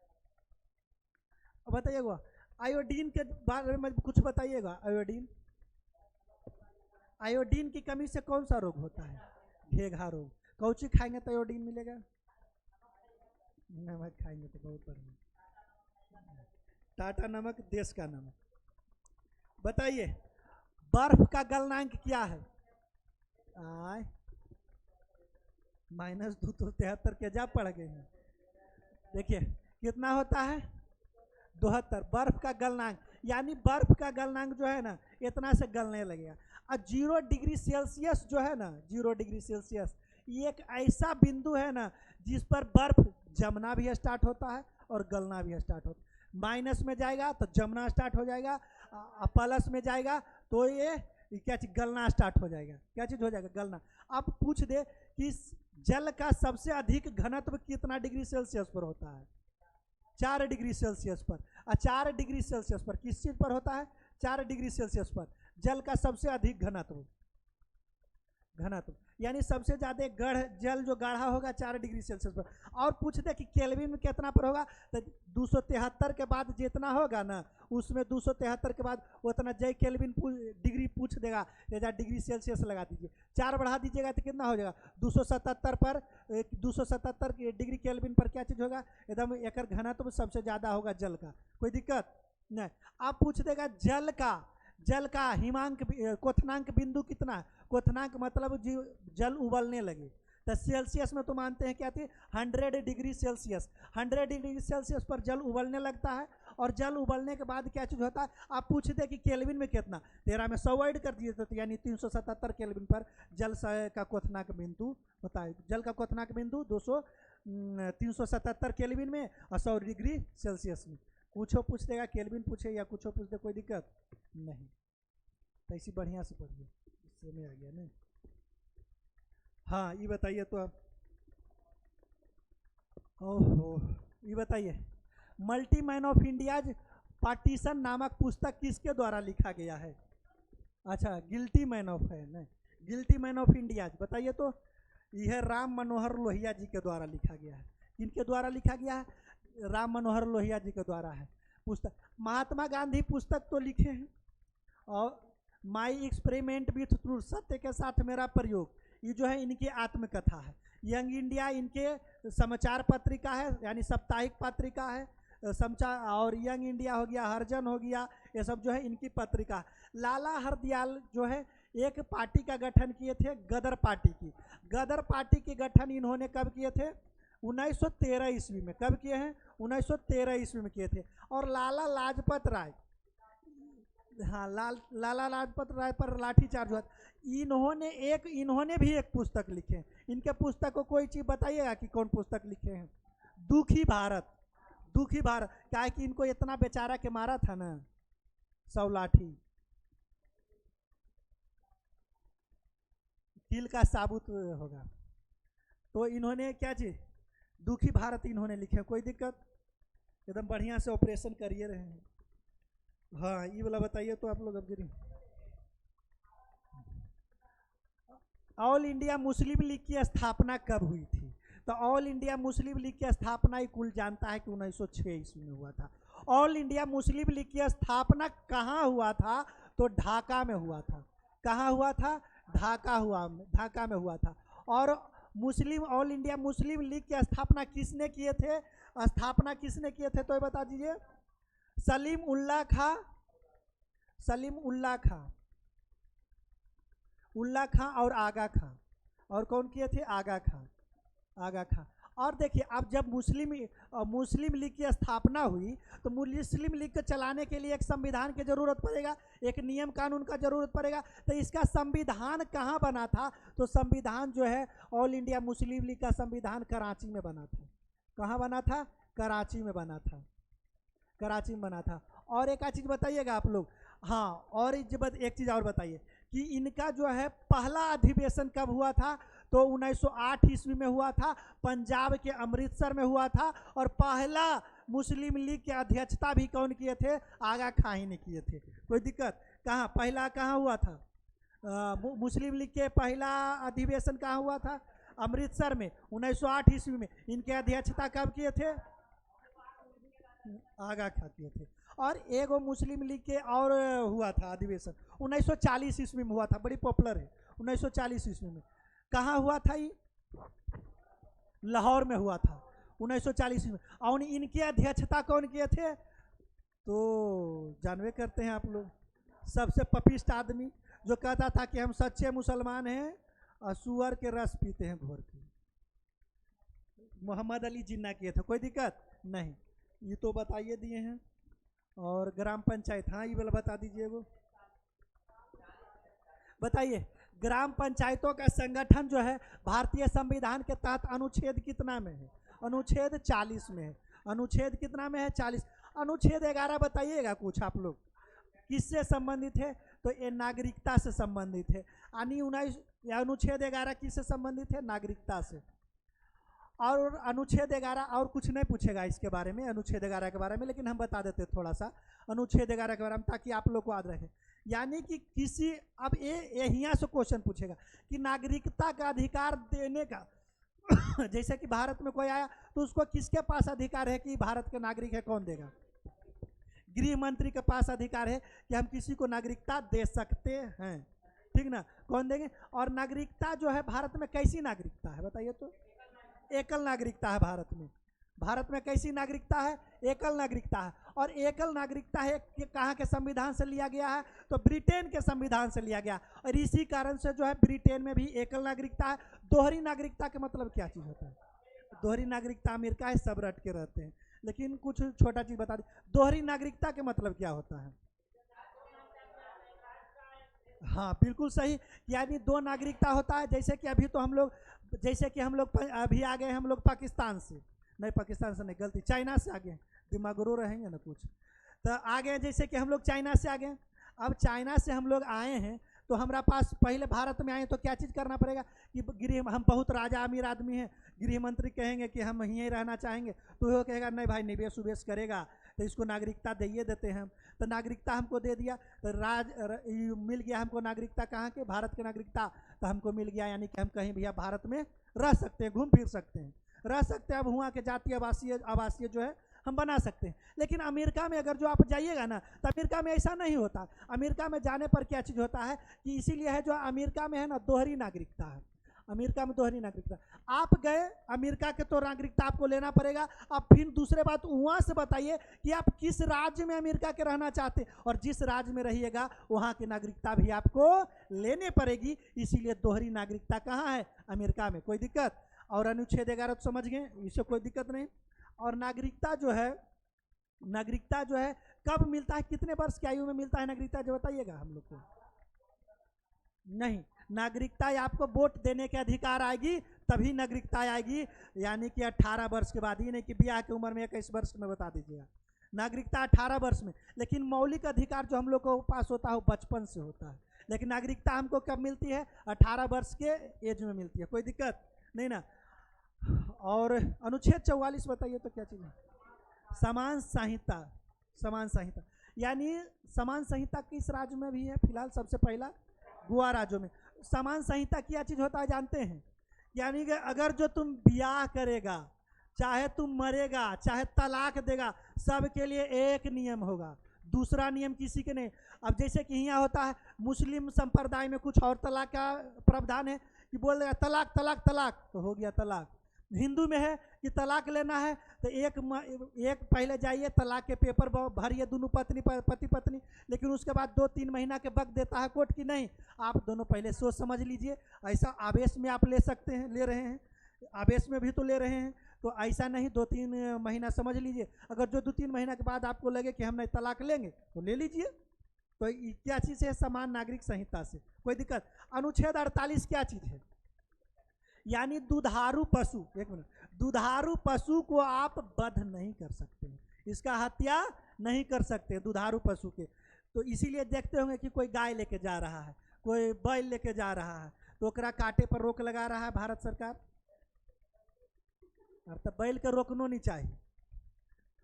बताइएगा आयोडीन के बारे में कुछ बताइएगा। आयोडीन, आयोडीन की कमी से कौन सा रोग होता है? घेघा रोग। कौची खाएंगे तो आयोडीन मिलेगा? नमक खाएंगे तो बहुत बढ़िया। टाटा नमक, देश का नमक। बताइए बर्फ का गलनांक क्या है? आय -273 के जा पड़ गए हैं। देखिए कितना होता है? 72। बर्फ का गलनांक, यानी बर्फ का गलनांक जो है ना, इतना से गलने लगेगा। और 0 डिग्री सेल्सियस जो है ना, 0 डिग्री सेल्सियस, ये एक ऐसा बिंदु है ना जिस पर बर्फ जमना भी स्टार्ट होता है और गलना भी स्टार्ट होता है। माइनस में जाएगा तो जमना स्टार्ट हो जाएगा, प्लस में जाएगा तो ये क्या चीज गलना स्टार्ट हो जाएगा। क्या चीज हो जाएगा? गलना। अब पूछ दे कि जल का सबसे अधिक घनत्व कितना डिग्री सेल्सियस पर होता है? 4 डिग्री सेल्सियस पर। और 4 डिग्री सेल्सियस पर किस चीज पर होता है? 4 डिग्री सेल्सियस पर जल का सबसे अधिक घनत्व। घनत्व यानी सबसे ज्यादा गढ़ जल जो गाढ़ा होगा 4 डिग्री सेल्सियस पर। और पूछ दे कि केल्विन में कितना पर होगा, तो 273 के बाद जितना होगा ना, उसमें 273 के बाद उतना जय केल्विन डिग्री पूछ देगा, या डिग्री सेल्सियस लगा दीजिए, 4 बढ़ा दीजिएगा तो कितना हो जाएगा? 277 पर 277 डिग्री केल्विन पर क्या चीज होगा? एकदम एक घनत्व सबसे ज्यादा होगा जल का। कोई दिक्कत नहीं। आप पूछ देगा जल का हिमांक क्वथनांक बिंदु कितना है? क्वथनांक मतलब जल उबलने लगे, तो सेल्सियस में तो मानते हैं क्या थी? 100 डिग्री सेल्सियस। 100 डिग्री सेल्सियस पर जल उबलने लगता है, और जल उबलने के बाद क्या चीज होता है? आप पूछ दे कि केल्विन में कितना, 13 में 100 ऐड कर दिए तो यानी 377 केल्विन पर जल का क्वथनांक बिंदु होता है। जल का क्वथनांक बिंदु 377 केल्विन में और 100 डिग्री सेल्सियस में। कुछ पूछ देगा, केल्विन पूछे या कुछ पूछ दे, कोई दिक्कत नहीं। तो इसी बढ़िया से पढ़िए, इससे में आ गया ना। हाँ ये बताइए तो आप, ओहो ये बताइए multi man of India's partition नामक पुस्तक किसके द्वारा लिखा गया है? अच्छा गिल्टी मैन ऑफ है ना, गिल्टी मैन ऑफ इंडियाज बताइए तो। यह राम मनोहर लोहिया जी के द्वारा लिखा गया है। किनके द्वारा लिखा गया है? राम मनोहर लोहिया जी के द्वारा है पुस्तक। महात्मा गांधी पुस्तक तो लिखे हैं, और माई एक्सपेरिमेंट विथ ट्रूथ, सत्य के साथ मेरा प्रयोग, ये जो है इनकी आत्मकथा है। यंग इंडिया इनके समाचार पत्रिका है, यानी साप्ताहिक पत्रिका है समाचार। और यंग इंडिया हो गया, हरजन हो गया, ये सब जो है इनकी पत्रिका। लाला हरदयाल जो है एक पार्टी का गठन किए थे, गदर पार्टी की। गदर पार्टी के गठन इन्होंने कब किए थे? 1913 ईस्वी में। कब किए हैं? 1913 ईस्वी में किए थे। और लाला लाजपत राय, हाँ लाला लाजपत राय पर लाठीचार्ज हुआ। इन्होंने भी एक पुस्तक लिखे। इनके पुस्तक को कोई चीज बताइएगा कि कौन पुस्तक लिखे हैं? दुखी भारत। दुखी भारत, क्या कि इनको इतना बेचारा के मारा था ना 100 लाठी, किल का साबुत होगा। तो इन्होंने क्या चीज? दुखी भारत इन्होंने लिखे। कोई दिक्कत? एकदम बढ़िया से ऑपरेशन करिए रहे हैं। हाँ ये वाला बताइए तो आप लोग। अब गिरी ऑल इंडिया मुस्लिम लीग की स्थापना कब हुई थी? तो ऑल इंडिया मुस्लिम लीग की स्थापना ही कुल जानता है कि 1906 ईस्वी में हुआ था। ऑल इंडिया मुस्लिम लीग की स्थापना कहाँ हुआ था? तो ढाका में हुआ था। कहाँ हुआ था? ढाका में हुआ था। और ऑल इंडिया मुस्लिम लीग की स्थापना किसने किए थे? तो ये बता दीजिए। सलीम उल्लाह खां और आगा खां। और कौन किए थे? आगा खां। और देखिए अब जब मुस्लिम लीग की स्थापना हुई, तो मुस्लिम लीग को चलाने के लिए एक संविधान की जरूरत पड़ेगा, एक नियम कानून का जरूरत पड़ेगा। तो इसका संविधान कहाँ बना था? तो संविधान जो है ऑल इंडिया मुस्लिम लीग का संविधान कराची में बना था। कहाँ बना था? कराची में बना था। और एक चीज बताइएगा आप लोग, हाँ, और एक चीज और बताइए कि इनका जो है पहला अधिवेशन कब हुआ था? तो 1908 ईस्वी में हुआ था, पंजाब के अमृतसर में हुआ था। और पहला मुस्लिम लीग की अध्यक्षता भी कौन किए थे? आगा खां ही ने किए थे। कोई दिक्कत? कहाँ पहला कहाँ हुआ था? मुस्लिम लीग के पहला अधिवेशन कहाँ हुआ था? अमृतसर में 1908 ईस्वी में। इनके अध्यक्षता कब किए थे? आगा खां किए थे। और एगो मुस्लिम लीग के और हुआ था अधिवेशन 1940 ईस्वी में हुआ था, बड़ी पॉपुलर है। 1940 ईस्वी में कहाँ हुआ था ये? लाहौर में हुआ था 1940 में। और इनकी अध्यक्षता कौन किए थे? तो जानवे करते हैं आप लोग, सबसे पपिस्ट आदमी जो कहता था कि हम सच्चे मुसलमान हैं और सुअर के रस पीते हैं घोर के, मोहम्मद अली जिन्ना किए थे। कोई दिक्कत नहीं, ये तो बताइए दिए हैं। और ग्राम पंचायत, हाँ ये वाला बता दीजिए। वो बताइए, ग्राम पंचायतों का संगठन जो है भारतीय संविधान के तहत अनुच्छेद कितना में है? अनुच्छेद 40 में है। अनुच्छेद कितना में है? 40। अनुच्छेद 11 बताइएगा कुछ आप लोग, किससे संबंधित है? तो ये नागरिकता से संबंधित है। यानी अनुच्छेद 11 किससे संबंधित है? नागरिकता से। और अनुच्छेद 11 और कुछ नहीं पूछेगा इसके बारे में, अनुच्छेद 11 के बारे में, लेकिन हम बता देते थोड़ा सा अनुच्छेद 11 के बारे में ताकि आप लोग को याद रहे। यानी कि किसी, अब ये यहाँ से क्वेश्चन पूछेगा कि नागरिकता का अधिकार देने का जैसे कि भारत में कोई आया तो उसको किसके पास अधिकार है कि भारत के नागरिक है? कौन देगा? गृह मंत्री के पास अधिकार है कि हम किसी को नागरिकता दे सकते हैं, ठीक ना? कौन देंगे? और नागरिकता जो है भारत में कैसी नागरिकता है बताइए तो? एकल नागरिकता है भारत में। भारत में कैसी नागरिकता है? एकल नागरिकता है। और एकल नागरिकता है कि कहाँ के संविधान से लिया गया है? तो ब्रिटेन के संविधान से लिया गया। और इसी कारण से जो है ब्रिटेन में भी एकल नागरिकता है। दोहरी नागरिकता के मतलब क्या चीज़ होता है? दोहरी नागरिकता अमेरिका है, सब रट के रहते हैं, लेकिन कुछ छोटा चीज़ बता दी। दोहरी नागरिकता के मतलब क्या होता है? हाँ बिल्कुल सही, यानी दो नागरिकता होता है। जैसे कि अभी तो हम लोग, जैसे कि हम लोग अभी आ गए हम लोग पाकिस्तान से, नहीं पाकिस्तान से नहीं, गलती, चाइना से आ गए। दिमागुरु रहेंगे ना कुछ, तो आ गए। जैसे कि हम लोग चाइना से आ गए। अब चाइना से हम लोग आए हैं तो हमारा पास, पहले भारत में आए तो क्या चीज़ करना पड़ेगा कि गृह, हम बहुत राजा अमीर आदमी हैं, गृह मंत्री कहेंगे कि हम यहीं रहना चाहेंगे, तो वो कहेगा नहीं भाई निवेश उवेश करेगा तो इसको नागरिकता दे देते हैं हम। तो नागरिकता हमको दे दिया तो मिल गया हमको नागरिकता। कहाँ के? भारत की नागरिकता तो हमको मिल गया, यानी कि हम कहीं भी भारत में रह सकते हैं, घूम फिर सकते हैं, रह सकते हैं। अब वहाँ के जातीय आवासीय जो है हम बना सकते हैं। लेकिन अमेरिका में अगर जो आप जाइएगा ना तो अमेरिका में ऐसा नहीं होता। अमेरिका में जाने पर क्या चीज़ होता है कि इसीलिए है जो अमेरिका में है ना, दोहरी नागरिकता है। अमेरिका में दोहरी नागरिकता, आप गए अमेरिका के तो नागरिकता आपको लेना पड़ेगा। अब फिर दूसरे बात वहाँ से बताइए कि आप किस राज्य में अमेरिका के रहना चाहते हैं, और जिस राज्य में रहिएगा वहाँ की नागरिकता भी आपको लेने पड़ेगी। इसीलिए दोहरी नागरिकता कहाँ है? अमेरिका में। कोई दिक्कत? और अनुच्छेद 11 तो समझ गए, इससे कोई दिक्कत नहीं। और नागरिकता जो है कब मिलता है? कितने वर्ष की आयु में मिलता है नागरिकता, जो बताइएगा हम लोग को? नहीं, नागरिकता आपको वोट देने के अधिकार आएगी तभी नागरिकता आएगी, यानी कि 18 वर्ष के बाद। ही नहीं कि ब्याह की उम्र में 21 वर्ष में बता दीजिएगा। नागरिकता 18 वर्ष में। लेकिन मौलिक अधिकार जो हम लोग को पास होता है वो बचपन से होता है, लेकिन नागरिकता हमको कब मिलती है? 18 वर्ष के एज में मिलती है। कोई दिक्कत नहीं ना? और अनुच्छेद 44 बताइए तो क्या चीज़ है? समान संहिता। समान संहिता यानी समान संहिता किस राज्य में भी है? फिलहाल सबसे पहला गोवा राज्यों में। समान संहिता क्या चीज़ होता है जानते हैं? यानी कि अगर जो तुम ब्याह करेगा, चाहे तुम मरेगा, चाहे तलाक देगा, सबके लिए एक नियम होगा, दूसरा नियम किसी के नहीं। अब जैसे कि यहाँ होता है मुस्लिम संप्रदाय में कुछ और तलाक का प्रावधान है कि बोल देगा तलाक तलाक तलाक तो हो गया तलाक। हिंदू में है कि तलाक लेना है तो एक पहले जाइए तलाक के पेपर भरिए दोनों पति पत्नी, लेकिन उसके बाद 2-3 महीना के वक्त देता है कोर्ट की नहीं, आप दोनों पहले सोच समझ लीजिए। ऐसा आवेश में आप ले सकते हैं, ले रहे हैं, आवेश में भी तो ले रहे हैं, तो ऐसा नहीं 2-3 महीना समझ लीजिए। अगर जो 2-3 महीना के बाद आपको लगे कि हम नहीं तलाक लेंगे तो ले लीजिए। तो क्या चीज़ है? समान नागरिक संहिता से। कोई दिक्कत? अनुच्छेद 48 क्या चीज़ है? यानी दुधारू पशु, एक मिनट, दुधारू पशु को आप वध नहीं कर सकते हैं, इसका हत्या नहीं कर सकते दुधारू पशु के। तो इसीलिए देखते होंगे कि कोई गाय लेके जा रहा है, कोई बैल लेके जा रहा है, तो ओकरा काटे पर रोक लगा रहा है भारत सरकार। और तब बैल के रोकनो नहीं चाहिए।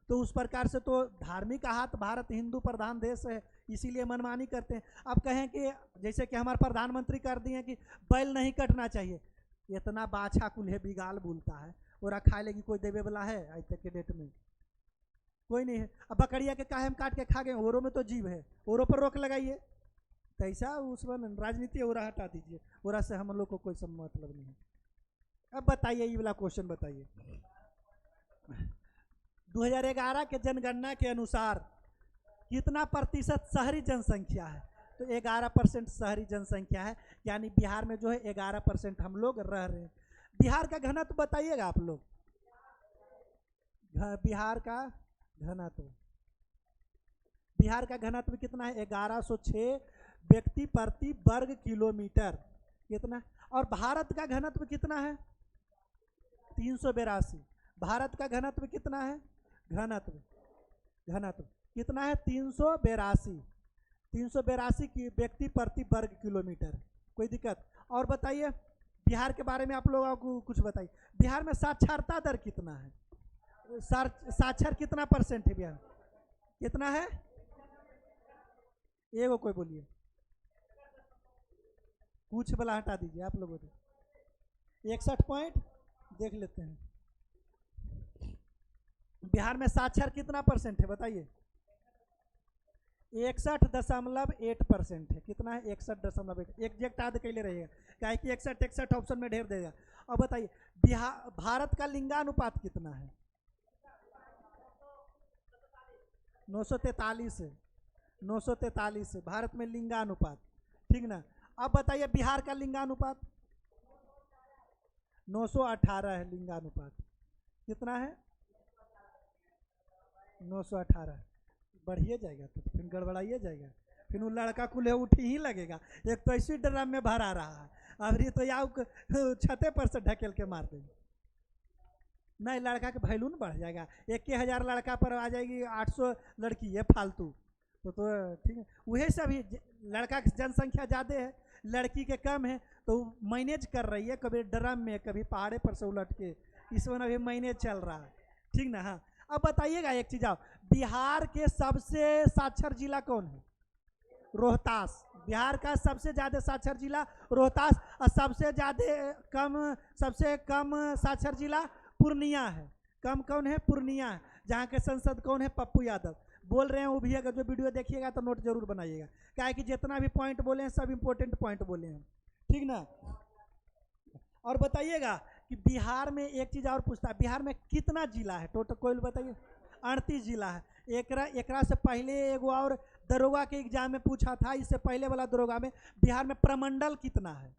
तो उस प्रकार से तो धार्मिक हाथ, भारत हिंदू प्रधान देश है, इसीलिए मनमानी करते हैं। अब कहें कि जैसे कि हमारे प्रधानमंत्री कर दिए हैं कि बैल नहीं कटना चाहिए, इतना बाछा कुल्हे बिगाल बोलता है, और खा लेगी, कोई देवे वाला है आज तक के डेट में? कोई नहीं है। अब बकरिया के काहे हम काट के खा गए, औरों में तो जीव है, औरों पर रोक लगाइए। तो ऐसा उस पर राजनीति और हटा दीजिए, और से हम लोग को कोई सब मतलब नहीं है। अब बताइए, ये वाला क्वेश्चन बताइए। 2011 के जनगणना के अनुसार कितना प्रतिशत शहरी जनसंख्या है? तो 11% शहरी जनसंख्या है, यानी बिहार में जो है 11% हम लोग रह रहे हैं। बिहार का घनत्व बताइएगा आप लोग। बिहार का घनत्व, बिहार का घनत्व कितना है? 1106 व्यक्ति प्रति वर्ग किलोमीटर। कितना? और भारत का घनत्व कितना है? 382। भारत का घनत्व कितना है? घनत्व कितना है? 382। 382 की व्यक्ति प्रति वर्ग किलोमीटर। कोई दिक्कत? और बताइए बिहार के बारे में आप लोगों को कुछ बताइए। बिहार में साक्षरता दर कितना है? साक्षर कितना % है बिहार? कितना है? एगो कोई बोलिए। कुछ वाला हटा दीजिए आप लोगों ने। 61 पॉइंट देख लेते हैं। बिहार में साक्षर कितना % है बताइए? 61.8% है। कितना है? 61.8। एग्जैक्ट याद कैले रहिएगा, क्या कि 61 ऑप्शन में ढेर देगा। अब बताइए बिहार, भारत का लिंगानुपात कितना है? 943 है। 943 है भारत में लिंगानुपात, ठीक ना। अब बताइए बिहार का लिंगानुपात 918 है। लिंगानुपात कितना है? 918। बढ़िए जाएगा तो फिर गड़बड़ाइए जाएगा, फिर वो लड़का कुल्हे उठ ही लगेगा। एक तो ऐसी ड्रम में भरा रहा है, अब ये तो या छते पर से ढकेल के मार देंगे। नहीं, लड़का का वैल्यू बढ़ जाएगा। 1000 लड़का पर आ जाएगी 800 लड़की, ये फालतू। तो ठीक है, वही सब ही। लड़का की जनसंख्या ज़्यादा है, लड़की के कम है, तो मैनेज कर रही है, कभी ड्रम में कभी पहाड़े पर से उलट के, इसमें अभी मैनेज चल रहा है, ठीक ना। हाँ, अब बताइएगा एक चीज, आप बिहार के सबसे साक्षर जिला कौन है? रोहतास। बिहार का सबसे ज्यादा साक्षर जिला रोहतास, और सबसे कम साक्षर जिला पूर्णिया है। कम कौन है? पूर्णिया है, जहाँ के सांसद कौन है? पप्पू यादव। बोल रहे हैं वो भी, अगर जो वीडियो देखिएगा तो नोट जरूर बनाइएगा, क्या है कि जितना भी पॉइंट बोले हैं सब इंपॉर्टेंट पॉइंट बोले हैं, ठीक ना। और बताइएगा कि बिहार में एक चीज और पूछता है, बिहार में कितना जिला है टोटल? कोई बताइए। 38 जिला है। एकरा से पहले एगो और दरोगा के एग्जाम में पूछा था, इससे पहले वाला दरोगा में, बिहार में प्रमंडल कितना है?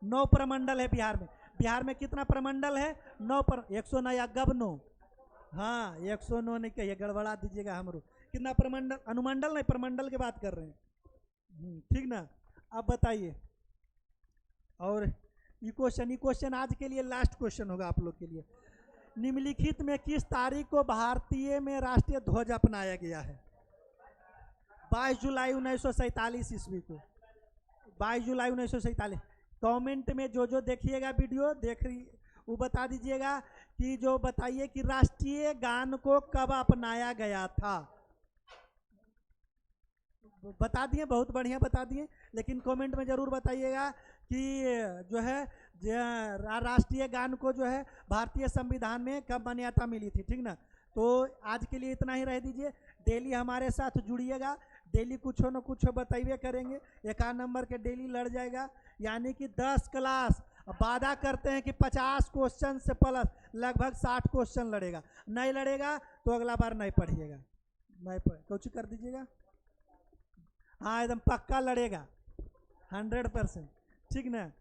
9 प्रमंडल है बिहार में। बिहार में कितना प्रमंडल है? 9 पर 109 या गबनो। हाँ, 109 नहीं कहिए, गड़बड़ा दीजिएगा हमरो। कितना प्रमंडल? अनुमंडल नहीं, प्रमंडल की बात कर रहे हैं, ठीक ना। अब बताइए, और ये क्वेश्चन आज के लिए लास्ट क्वेश्चन होगा आप लोग के लिए। निम्नलिखित में किस तारीख को भारतीय में राष्ट्रीय ध्वज अपनाया गया है? 22 जुलाई 1947 ईस्वी को। 22 जुलाई 1947। कमेंट में जो देखिएगा वीडियो देख रही, वो बता दीजिएगा कि जो बताइए कि राष्ट्रीय गान को कब अपनाया गया था। बता दिए, बहुत बढ़िया बता दिए, लेकिन कमेंट में जरूर बताइएगा कि जो है राष्ट्रीय गान को जो है भारतीय संविधान में कब मान्यता मिली थी, ठीक ना। तो आज के लिए इतना ही रह दीजिए। डेली हमारे साथ जुड़िएगा, डेली कुछ न कुछ बताइए करेंगे। 1 नंबर के डेली लड़ जाएगा, यानी कि 10 क्लास। वादा करते हैं कि 50 क्वेश्चन से प्लस लगभग 60 क्वेश्चन लड़ेगा। नहीं लड़ेगा तो अगला बार नहीं पढ़िएगा, नहीं पढ़ कुछ कर दीजिएगा। हाँ, एकदम पक्का लड़ेगा 100%, ठीक ना।